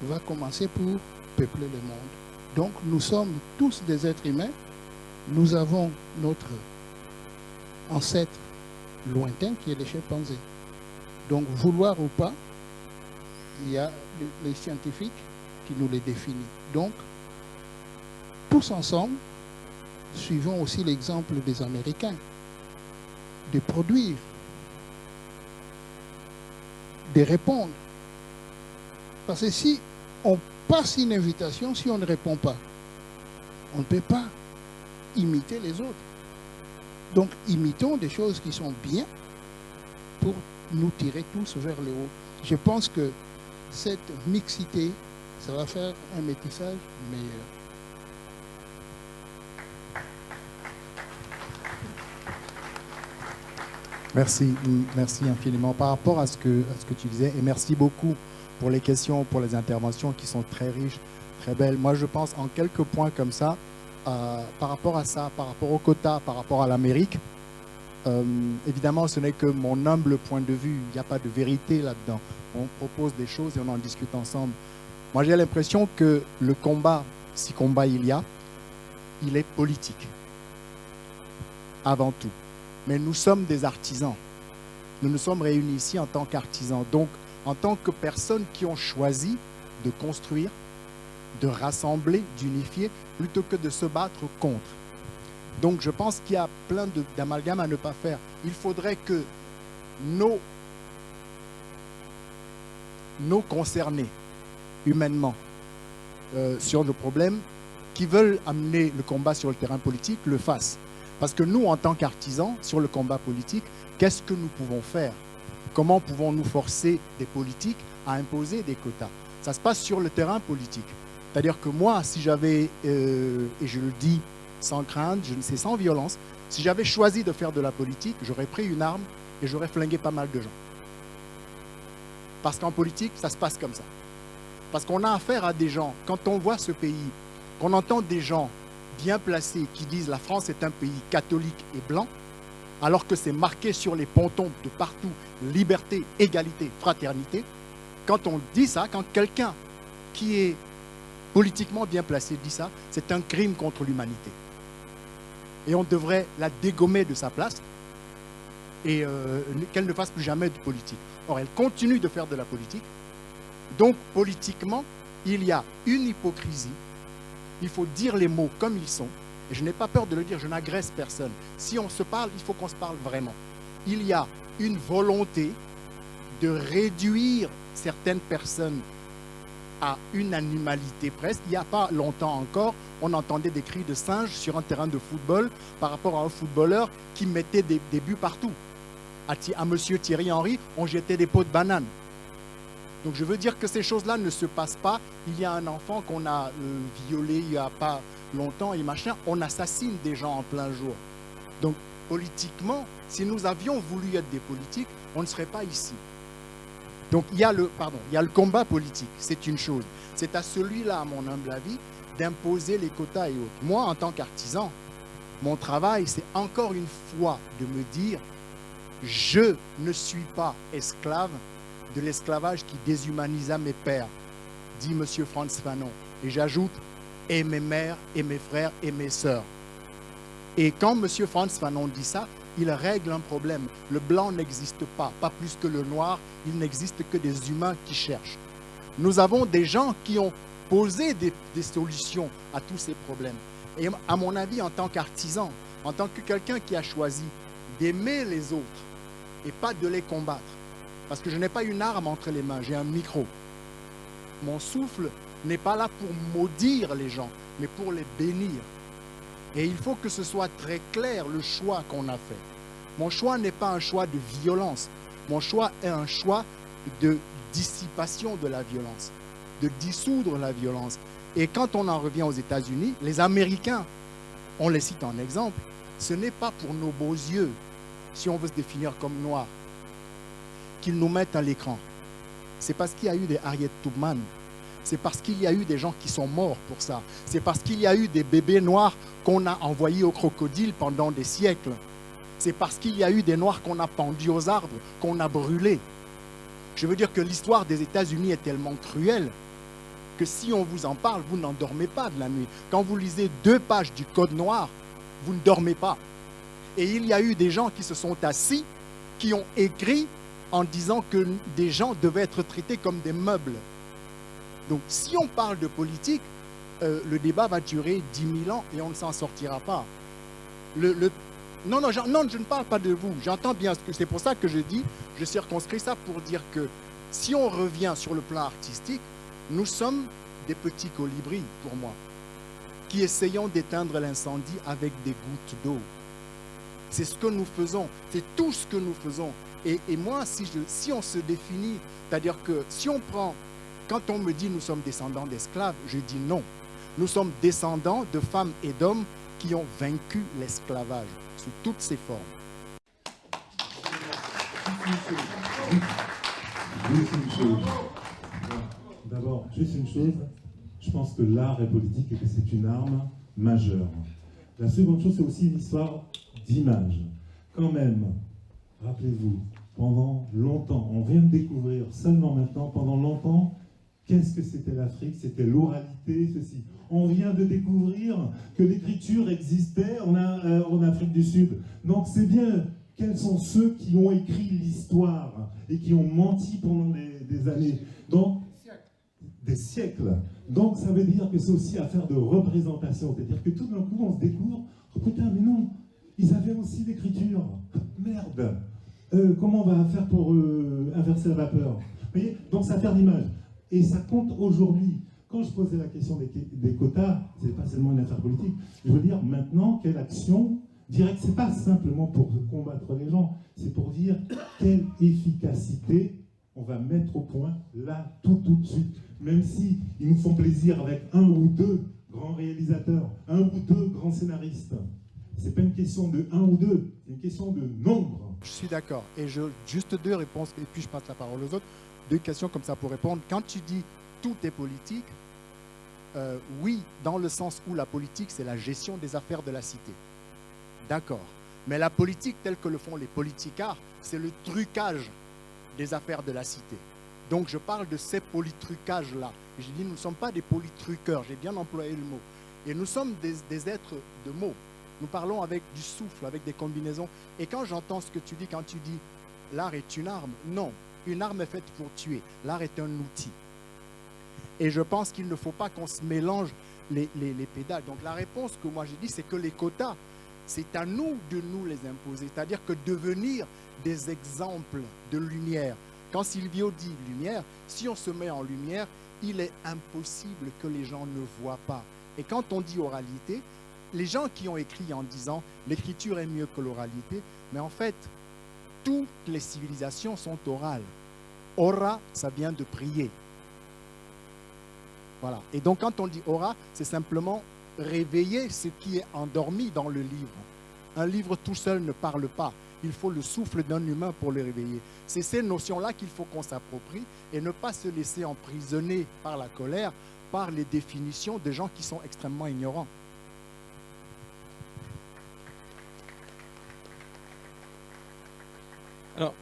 E: va commencer pour peupler le monde. Donc nous sommes tous des êtres humains. Nous avons notre ancêtre lointain qui est le chimpanzé. Donc, vouloir ou pas, il y a les scientifiques qui nous les définissent. Donc, tous ensemble, suivons aussi l'exemple des Américains, de produire, de répondre. Parce que si on passe une invitation, si on ne répond pas, on ne peut pas imiter les autres. Donc, imitons des choses qui sont bien pour nous tirer tous vers le haut. Je pense que cette mixité, ça va faire un métissage meilleur.
F: Merci infiniment par rapport à ce que tu disais, et merci beaucoup pour les questions, pour les interventions qui sont très riches, très belles. Moi, je pense en quelques points comme ça, par rapport à ça, par rapport au quota, par rapport à l'Amérique. Évidemment, ce n'est que mon humble point de vue. Il n'y a pas de vérité là-dedans. On propose des choses et on en discute ensemble. Moi, j'ai l'impression que le combat, si combat il y a, il est politique. Avant tout. Mais nous sommes des artisans. Nous nous sommes réunis ici en tant qu'artisans. Donc, en tant que personnes qui ont choisi de construire, de rassembler, d'unifier, plutôt que de se battre contre. Donc je pense qu'il y a plein d'amalgames à ne pas faire. Il faudrait que nos concernés humainement sur nos problèmes qui veulent amener le combat sur le terrain politique le fassent. Parce que nous, en tant qu'artisans, sur le combat politique, qu'est-ce que nous pouvons faire? Comment pouvons-nous forcer des politiques à imposer des quotas? Ça se passe sur le terrain politique. C'est-à-dire que moi, si j'avais, et je le dis sans crainte, je ne sais, sans violence, si j'avais choisi de faire de la politique, j'aurais pris une arme et j'aurais flingué pas mal de gens. Parce qu'en politique, ça se passe comme ça. Parce qu'on a affaire à des gens, quand on voit ce pays, qu'on entend des gens bien placés qui disent la France est un pays catholique et blanc, alors que c'est marqué sur les pontons de partout, liberté, égalité, fraternité, quand on dit ça, quand quelqu'un qui est politiquement bien placé dit ça, c'est un crime contre l'humanité. Et on devrait la dégommer de sa place et qu'elle ne fasse plus jamais de politique. Or, elle continue de faire de la politique. Donc, politiquement, il y a une hypocrisie. Il faut dire les mots comme ils sont. Et je n'ai pas peur de le dire, je n'agresse personne. Si on se parle, il faut qu'on se parle vraiment. Il y a une volonté de réduire certaines personnes à une animalité presque. Il n'y a pas longtemps encore, on entendait des cris de singes sur un terrain de football par rapport à un footballeur qui mettait des buts partout. À monsieur Thierry Henry, on jetait des pots de banane. Donc je veux dire que ces choses-là ne se passent pas. Il y a un enfant qu'on a violé il n'y a pas longtemps et machin, on assassine des gens en plein jour. Donc politiquement, si nous avions voulu être des politiques, on ne serait pas ici. Donc il y a le combat politique, c'est une chose. C'est à celui-là, à mon humble avis, d'imposer les quotas et autres. Moi, en tant qu'artisan, mon travail, c'est encore une fois de me dire, je ne suis pas esclave de l'esclavage qui déshumanisa mes pères, dit M. Frantz Fanon. Et j'ajoute, et mes mères, et mes frères, et mes sœurs. Et quand M. Frantz Fanon dit ça, il règle un problème. Le blanc n'existe pas, pas plus que le noir, il n'existe que des humains qui cherchent. Nous avons des gens qui ont posé des solutions à tous ces problèmes. Et à mon avis, en tant qu'artisan, en tant que quelqu'un qui a choisi d'aimer les autres et pas de les combattre, parce que je n'ai pas une arme entre les mains, j'ai un micro. Mon souffle n'est pas là pour maudire les gens, mais pour les bénir. Et il faut que ce soit très clair le choix qu'on a fait. Mon choix n'est pas un choix de violence. Mon choix est un choix de dissipation de la violence, de dissoudre la violence. Et quand on en revient aux États-Unis, les Américains, on les cite en exemple, ce n'est pas pour nos beaux yeux, si on veut se définir comme noirs, qu'ils nous mettent à l'écran. C'est parce qu'il y a eu des Harriet Tubman. C'est parce qu'il y a eu des gens qui sont morts pour ça. C'est parce qu'il y a eu des bébés noirs qu'on a envoyés aux crocodiles pendant des siècles. C'est parce qu'il y a eu des noirs qu'on a pendus aux arbres, qu'on a brûlés. Je veux dire que l'histoire des États-Unis est tellement cruelle que si on vous en parle, vous n'en dormez pas de la nuit. Quand vous lisez 2 pages du Code noir, vous ne dormez pas. Et il y a eu des gens qui se sont assis, qui ont écrit en disant que des gens devaient être traités comme des meubles. Donc, si on parle de politique, le débat va durer 10 000 ans et on ne s'en sortira pas. Non, je ne parle pas de vous. J'entends bien ce que c'est pour ça que je dis, je circonscris ça pour dire que si on revient sur le plan artistique, nous sommes des petits colibris, pour moi, qui essayons d'éteindre l'incendie avec des gouttes d'eau. C'est ce que nous faisons, c'est tout ce que nous faisons. Et moi, si on se définit, c'est-à-dire que si on prend, quand on me dit nous sommes descendants d'esclaves, je dis non. Nous sommes descendants de femmes et d'hommes qui ont vaincu l'esclavage sous toutes ses formes.
K: D'abord, juste une chose, je pense que l'art est politique et que c'est une arme majeure. La seconde chose, c'est aussi une histoire d'image. Quand même, rappelez-vous, pendant longtemps, on vient de découvrir seulement maintenant, pendant longtemps, qu'est-ce que c'était l'Afrique? C'était l'oralité, ceci. On vient de découvrir que l'écriture existait en Afrique du Sud. Donc c'est bien quels sont ceux qui ont écrit l'histoire et qui ont menti pendant des années. Donc, des siècles. Donc ça veut dire que c'est aussi affaire de représentation. C'est-à-dire que tout d'un coup, on se découvre, oh putain, mais non, ils avaient aussi l'écriture. Merde. Comment on va faire pour inverser la vapeur? Vous voyez? Donc ça fait l'image. Et ça compte aujourd'hui. Quand je posais la question des quotas, ce n'est pas seulement une affaire politique. Je veux dire, maintenant, quelle action directe, ce n'est pas simplement pour combattre les gens, c'est pour dire quelle efficacité on va mettre au point, là, tout de suite. Même si ils nous font plaisir avec un ou deux grands réalisateurs, un ou deux grands scénaristes. C'est pas une question de un ou deux, c'est une question de nombre.
L: Je suis d'accord. Et juste deux réponses, et puis je passe la parole aux autres. Deux questions comme ça pour répondre. Quand tu dis tout est politique, oui, dans le sens où la politique, c'est la gestion des affaires de la cité. D'accord. Mais la politique, telle que le font les politicards, c'est le trucage des affaires de la cité. Donc je parle de ces politrucages-là. Je dis, nous ne sommes pas des politruqueurs, j'ai bien employé le mot. Et nous sommes des êtres de mots. Nous parlons avec du souffle, avec des combinaisons. Et quand j'entends ce que tu dis, quand tu dis l'art est une arme, non, une arme est faite pour tuer. L'art est un outil. Et je pense qu'il ne faut pas qu'on se mélange les pédales. Donc la réponse que moi j'ai dit, c'est que les quotas, c'est à nous de nous les imposer. C'est-à-dire que devenir des exemples de lumière. Quand Silvio dit lumière, si on se met en lumière, il est impossible que les gens ne voient pas. Et quand on dit oralité, les gens qui ont écrit en disant l'écriture est mieux que l'oralité, mais en fait, toutes les civilisations sont orales. Ora, ça vient de prier. Voilà. Et donc quand on dit ora, c'est simplement réveiller ce qui est endormi dans le livre. Un livre tout seul ne parle pas. Il faut le souffle d'un humain pour le réveiller. C'est ces notions-là qu'il faut qu'on s'approprie et ne pas se laisser emprisonner par la colère, par les définitions de gens qui sont extrêmement ignorants.
I: Alors,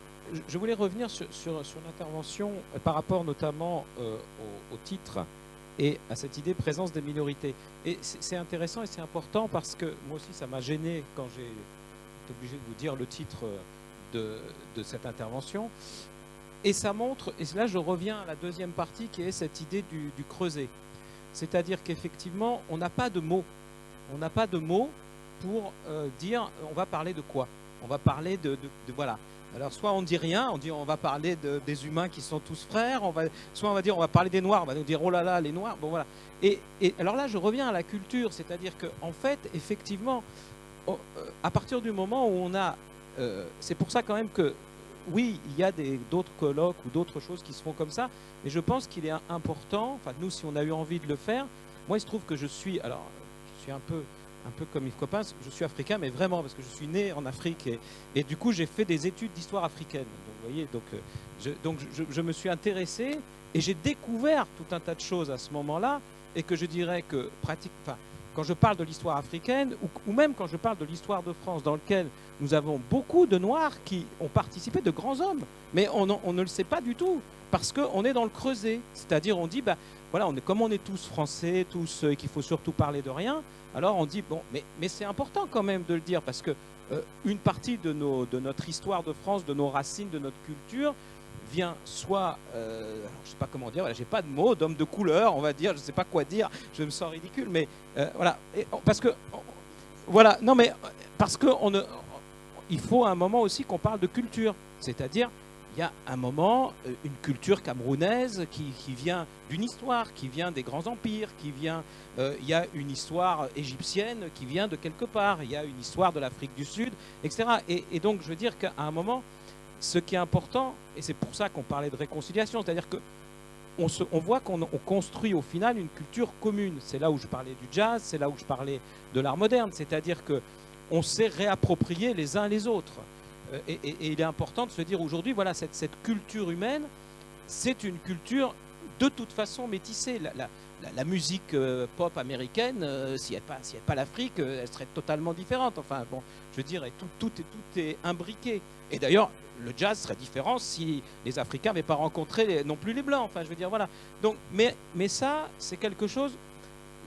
I: je voulais revenir sur l'intervention par rapport notamment au titre et à cette idée de présence des minorités. Et c'est intéressant et c'est important parce que moi aussi ça m'a gêné quand j'ai été obligé de vous dire le titre de cette intervention. Et ça montre, et là je reviens à la deuxième partie qui est cette idée du creuset. C'est-à-dire qu'effectivement on n'a pas de mots. On n'a pas de mots pour dire on va parler de quoi. On va parler de voilà. Alors soit on dit rien, on dit on va parler des humains qui sont tous frères, soit on va dire on va parler des noirs, on va nous dire oh là là les noirs, bon voilà. Et alors là je reviens à la culture, c'est-à-dire qu'en fait effectivement à partir du moment où on a, c'est pour ça quand même que oui il y a d'autres colloques ou d'autres choses qui se font comme ça, mais je pense qu'il est important, enfin nous si on a eu envie de le faire, moi il se trouve que je suis un peu comme Yves Coppens, je suis africain, mais vraiment, parce que je suis né en Afrique, et du coup, j'ai fait des études d'histoire africaine. Donc, vous voyez, je me suis intéressé, et j'ai découvert tout un tas de choses à ce moment-là, et que je dirais que, quand je parle de l'histoire africaine, ou même quand je parle de l'histoire de France, dans lequel nous avons beaucoup de Noirs qui ont participé, de grands hommes, mais on ne le sait pas du tout, parce qu'on est dans le creuset. C'est-à-dire, on dit, voilà, comme on est tous français, tous, et qu'il faut surtout parler de rien, alors on dit, bon, mais c'est important quand même de le dire, parce que une partie de notre histoire de France, de nos racines, de notre culture, vient soit, je ne sais pas comment dire, voilà, j'ai pas de mots, d'homme de couleur, on va dire, je ne sais pas quoi dire, je me sens ridicule, mais voilà, parce que, voilà, non mais, parce que il faut à un moment aussi qu'on parle de culture, c'est-à-dire, il y a un moment, une culture camerounaise qui vient d'une histoire, qui vient des grands empires, il y a une histoire égyptienne qui vient de quelque part, il y a une histoire de l'Afrique du Sud, etc. Et donc, je veux dire qu'à un moment, ce qui est important, et c'est pour ça qu'on parlait de réconciliation, c'est-à-dire qu'on voit qu'on construit au final une culture commune. C'est là où je parlais du jazz, c'est là où je parlais de l'art moderne, c'est-à-dire qu'on s'est réapproprié les uns les autres. Et il est important de se dire aujourd'hui, voilà, cette culture humaine, c'est une culture de toute façon métissée. La musique pop américaine, s'il n'y avait pas l'Afrique, elle serait totalement différente. Enfin, bon, je dirais, tout est imbriqué. Et d'ailleurs, le jazz serait différent si les Africains n'avaient pas rencontré non plus les Blancs. Enfin, je veux dire, voilà. Donc, mais ça, c'est quelque chose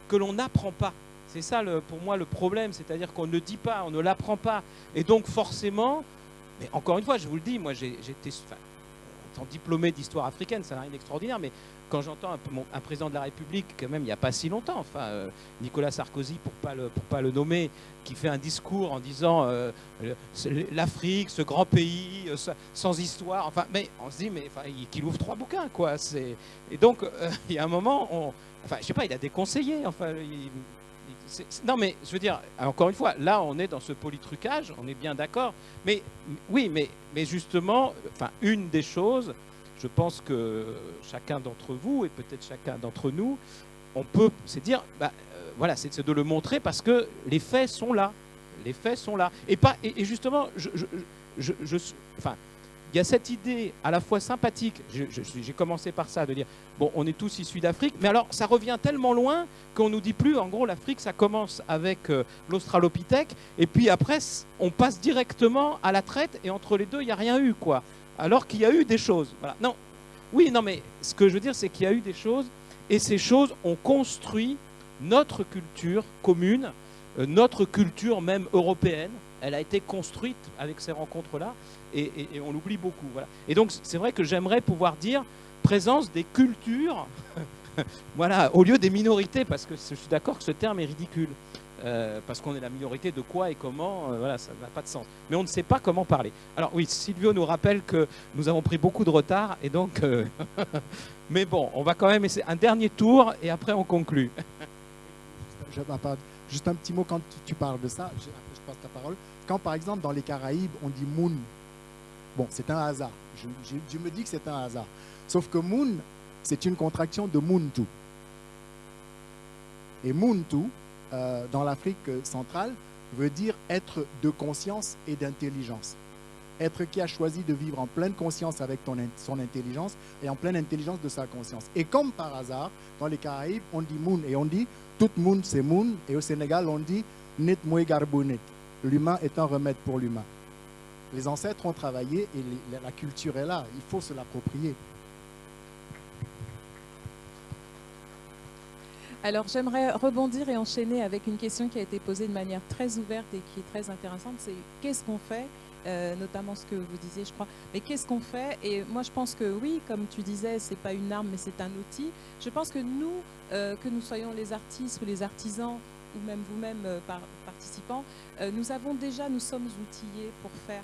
I: que l'on n'apprend pas. C'est ça, pour moi, le problème. C'est-à-dire qu'on ne dit pas, on ne l'apprend pas. Et donc, forcément... Mais encore une fois, je vous le dis, moi, étant diplômé d'histoire africaine, ça n'a rien d'extraordinaire, mais quand j'entends un président de la République, quand même il n'y a pas si longtemps, enfin Nicolas Sarkozy, pour pas le nommer, qui fait un discours en disant l'Afrique, ce grand pays sans histoire, enfin, mais on se dit, mais enfin, qu'il ouvre 3 bouquins, quoi. Et donc il y a un moment, enfin, je sais pas, il a des conseillers, enfin. Non, mais je veux dire, encore une fois, là, on est dans ce polytrucage, on est bien d'accord. Mais oui, mais justement, enfin, une des choses, je pense que chacun d'entre vous et peut-être chacun d'entre nous, on peut, c'est dire, voilà, c'est de le montrer parce que les faits sont là. Les faits sont là. Et justement, enfin, il y a cette idée à la fois sympathique, j'ai commencé par ça, de dire, bon, on est tous issus d'Afrique, mais alors ça revient tellement loin qu'on ne nous dit plus, en gros, l'Afrique, ça commence avec l'Australopithèque, et puis après, on passe directement à la traite, et entre les deux, il n'y a rien eu, quoi. Alors qu'il y a eu des choses. Voilà. Non, oui, non, mais ce que je veux dire, c'est qu'il y a eu des choses, et ces choses ont construit notre culture commune, notre culture même européenne. Elle a été construite avec ces rencontres-là, et on l'oublie beaucoup. Voilà. Et donc, c'est vrai que j'aimerais pouvoir dire présence des cultures, voilà, au lieu des minorités, parce que je suis d'accord que ce terme est ridicule, parce qu'on est la minorité de quoi et comment, voilà, ça n'a pas de sens. Mais on ne sait pas comment parler. Alors oui, Silvio nous rappelle que nous avons pris beaucoup de retard, et donc, mais bon, on va quand même essayer un dernier tour, et après on conclut.
L: Juste un petit mot quand tu parles de ça, après je passe la parole. Quand par exemple dans les Caraïbes on dit Moon, bon c'est un hasard, je me dis que c'est un hasard. Sauf que Moon, c'est une contraction de Muntu. Et Muntu, dans l'Afrique centrale, veut dire être de conscience et d'intelligence. Être qui a choisi de vivre en pleine conscience avec son intelligence et en pleine intelligence de sa conscience. Et comme par hasard, dans les Caraïbes, on dit Moon et on dit tout Moon c'est Moon, et au Sénégal on dit Net Moué Garbonet. L'humain est un remède pour l'humain. Les ancêtres ont travaillé et la culture est là, il faut se l'approprier.
J: Alors j'aimerais rebondir et enchaîner avec une question qui a été posée de manière très ouverte et qui est très intéressante, c'est qu'est-ce qu'on fait, notamment ce que vous disiez je crois, mais qu'est-ce qu'on fait? Et moi je pense que oui, comme tu disais, c'est pas une arme mais c'est un outil. Je pense que nous soyons les artistes ou les artisans ou même vous-même participants, nous sommes outillés pour faire.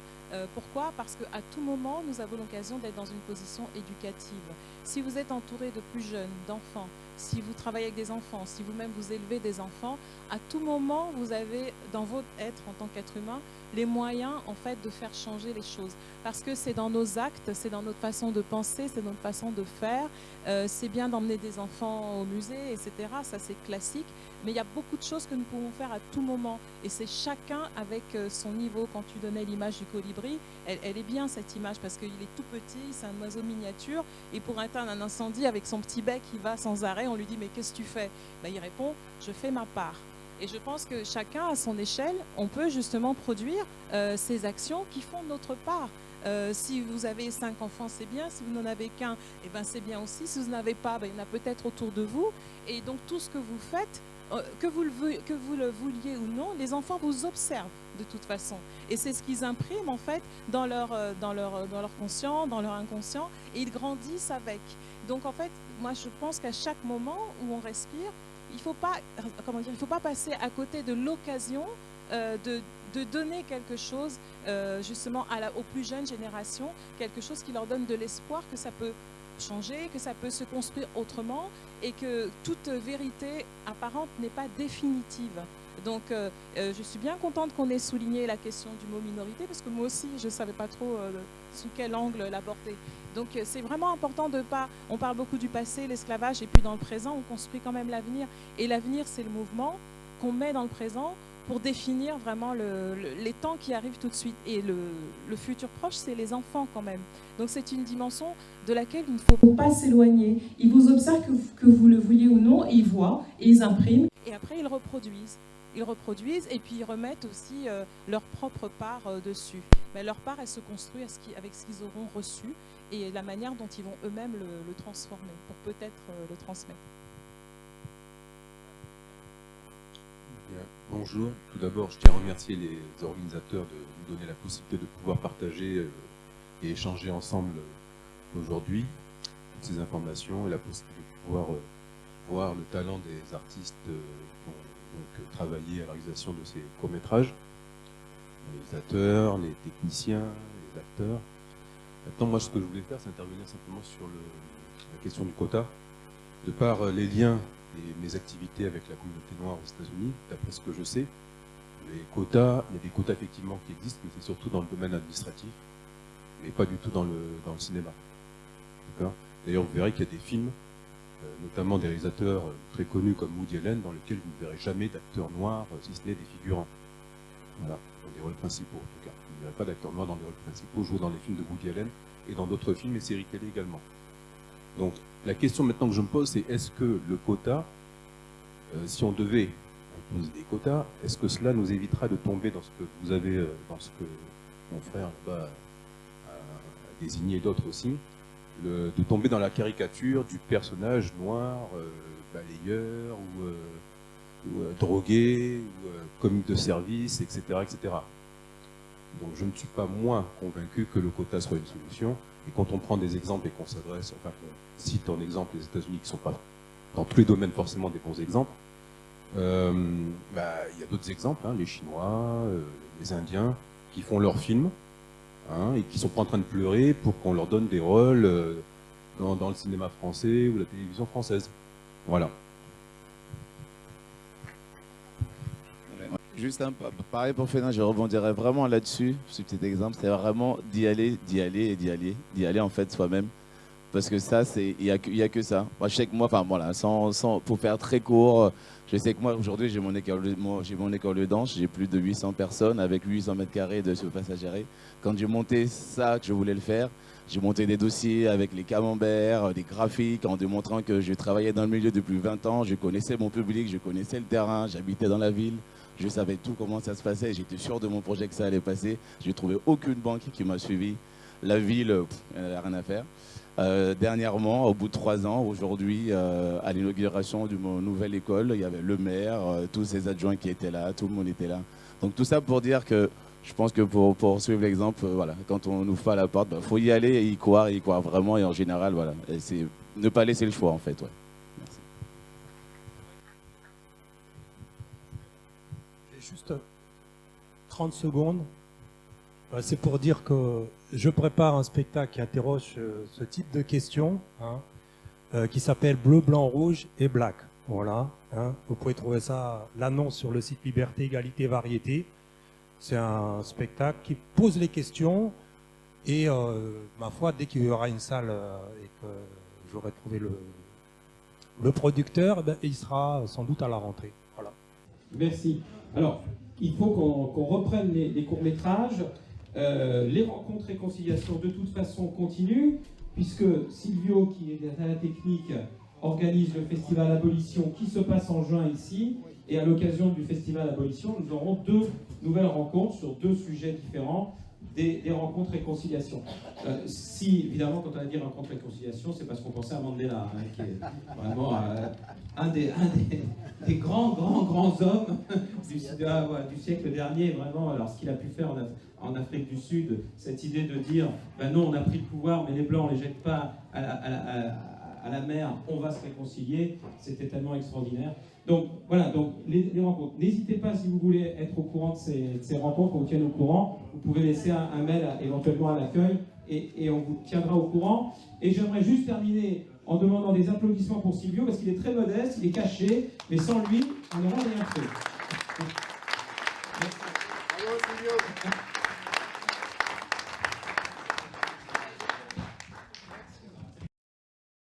J: Pourquoi? Parce qu'à tout moment, nous avons l'occasion d'être dans une position éducative. Si vous êtes entouré de plus jeunes, d'enfants, si vous travaillez avec des enfants, si vous-même vous élevez des enfants, à tout moment, vous avez dans votre être en tant qu'être humain les moyens en fait de faire changer les choses. Parce que c'est dans nos actes, c'est dans notre façon de penser, c'est dans notre façon de faire. C'est bien d'emmener des enfants au musée, etc. Ça c'est classique. Mais il y a beaucoup de choses que nous pouvons faire à tout moment. Et c'est chacun avec son niveau. Quand tu donnais l'image du colibri, elle est bien cette image parce qu'il est tout petit, c'est un oiseau miniature. Et pour éteindre un incendie avec son petit bec, il va sans arrêt. On lui dit mais qu'est-ce que tu fais? Ben, il répond je fais ma part. Et je pense que chacun à son échelle, on peut justement produire ces actions qui font notre part. Si vous avez 5 enfants, c'est bien. Si vous n'en avez qu'un, eh ben, c'est bien aussi. Si vous n'en avez pas, ben, il y en a peut-être autour de vous. Et donc tout ce que vous faites, que vous le vouliez ou non, les enfants vous observent de toute façon. Et c'est ce qu'ils impriment en fait dans leur conscient, dans leur inconscient, et ils grandissent avec. Donc en fait, moi je pense qu'à chaque moment où on respire, il ne faut pas passer à côté de l'occasion de donner quelque chose justement aux plus jeunes générations, quelque chose qui leur donne de l'espoir que ça peut changer, que ça peut se construire autrement et que toute vérité apparente n'est pas définitive. Donc je suis bien contente qu'on ait souligné la question du mot minorité parce que moi aussi je ne savais pas trop sous quel angle l'aborder. Donc c'est vraiment important de pas... On parle beaucoup du passé, l'esclavage, et puis dans le présent on construit quand même l'avenir. Et l'avenir c'est le mouvement qu'on met dans le présent pour définir vraiment les temps qui arrivent tout de suite. Et le futur proche, c'est les enfants quand même. Donc c'est une dimension de laquelle il ne faut pas s'éloigner. Ils vous observent que vous le vouliez ou non, et ils voient, et ils impriment. Et après, ils reproduisent. Ils reproduisent et puis ils remettent aussi leur propre part dessus. Mais leur part, elle se construit avec ce qu'ils auront reçu et la manière dont ils vont eux-mêmes le transformer pour peut-être le transmettre.
M: Bien. Bonjour. Tout d'abord, je tiens à remercier les organisateurs de nous donner la possibilité de pouvoir partager et échanger ensemble aujourd'hui, toutes ces informations et la possibilité de pouvoir voir le talent des artistes qui ont donc travaillé à la réalisation de ces courts-métrages, les réalisateurs, les techniciens, les acteurs. Maintenant, moi, ce que je voulais faire, c'est intervenir simplement sur la question du quota. De par les liens et mes activités avec la communauté noire aux États-Unis, d'après ce que je sais, les quotas, il y a des quotas effectivement qui existent, mais c'est surtout dans le domaine administratif, mais pas du tout dans le cinéma. D'ailleurs, vous verrez qu'il y a des films, notamment des réalisateurs très connus comme Woody Allen, dans lesquels vous ne verrez jamais d'acteurs noirs, si ce n'est des figurants. Voilà, dans des rôles principaux en tout cas. Vous ne verrez pas d'acteurs noirs dans les rôles principaux, joués dans les films de Woody Allen et dans d'autres films et séries télé également. Donc, la question maintenant que je me pose, c'est est-ce que le quota, si on devait imposer des quotas, est-ce que cela nous évitera de tomber dans ce que vous avez, dans ce que mon frère là-bas a désigné, d'autres aussi, de tomber dans la caricature du personnage noir, balayeur, ou drogué, ou commis de service, etc., etc. Donc je ne suis pas moins convaincu que le quota soit une solution. Et quand on prend des exemples et qu'on s'adresse, enfin qu'on cite en exemple les États-Unis qui ne sont pas dans tous les domaines forcément des bons exemples, il y a d'autres exemples, hein, les Chinois, les Indiens, qui font leurs films et qui ne sont pas en train de pleurer pour qu'on leur donne des rôles dans le cinéma français ou la télévision française. Voilà.
N: Juste pareil pour Fénin, je rebondirais vraiment là-dessus, ce petit exemple, c'est vraiment d'y aller en fait soi-même. Parce que ça, il n'y a que ça. Moi, je sais que moi, enfin voilà, pour faire très court, je sais que moi aujourd'hui j'ai mon école de danse, j'ai plus de 800 personnes avec 800 mètres carrés de surface à gérer. Quand j'ai monté ça, que je voulais le faire, j'ai monté des dossiers avec les camemberts, des graphiques, en démontrant que je travaillais dans le milieu depuis 20 ans, je connaissais mon public, je connaissais le terrain, j'habitais dans la ville. Je savais tout comment ça se passait, j'étais sûr de mon projet que ça allait passer. J'ai trouvé aucune banque qui m'a suivi. La ville, elle n'avait rien à faire. Dernièrement, au bout de 3 ans, aujourd'hui, à l'inauguration de mon nouvelle école, il y avait le maire, tous ses adjoints qui étaient là, tout le monde était là. Donc tout ça pour dire que je pense que pour suivre l'exemple, voilà, quand on nous fait à la porte, faut y aller et y croire vraiment. Et en général, voilà, c'est ne pas laisser le choix en fait. Ouais. Merci.
O: Juste 30 secondes. C'est pour dire que je prépare un spectacle qui interroge ce type de questions, qui s'appelle Bleu, Blanc, Rouge et Black. Voilà. Vous pouvez trouver ça, l'annonce sur le site Liberté, Égalité, Variété. C'est un spectacle qui pose les questions et, ma foi, dès qu'il y aura une salle et que j'aurai trouvé le producteur, il sera sans doute à la rentrée. Voilà.
B: Merci. Alors, il faut qu'on reprenne les courts-métrages. Les rencontres réconciliation de toute façon continuent, puisque Silvio, qui est à la technique, organise le festival Abolition qui se passe en juin ici, et à l'occasion du festival Abolition, nous aurons 2 nouvelles rencontres sur 2 sujets différents, des rencontres réconciliation. Si, évidemment, quand on a dit rencontre réconciliation, c'est parce qu'on pensait à Mandela, qui est vraiment un des grands hommes du siècle dernier, vraiment, alors ce qu'il a pu faire en Afrique du Sud, cette idée de dire, ben non, on a pris le pouvoir, mais les Blancs, on ne les jette pas à la mer, on va se réconcilier, c'était tellement extraordinaire. Donc voilà, donc les rencontres. N'hésitez pas, si vous voulez être au courant de ces rencontres, qu'on vous tienne au courant, vous pouvez laisser un mail éventuellement à l'accueil et on vous tiendra au courant. Et j'aimerais juste terminer en demandant des applaudissements pour Silvio, parce qu'il est très modeste, il est caché, mais sans lui, on n'aura rien fait. Merci. Bravo Silvio.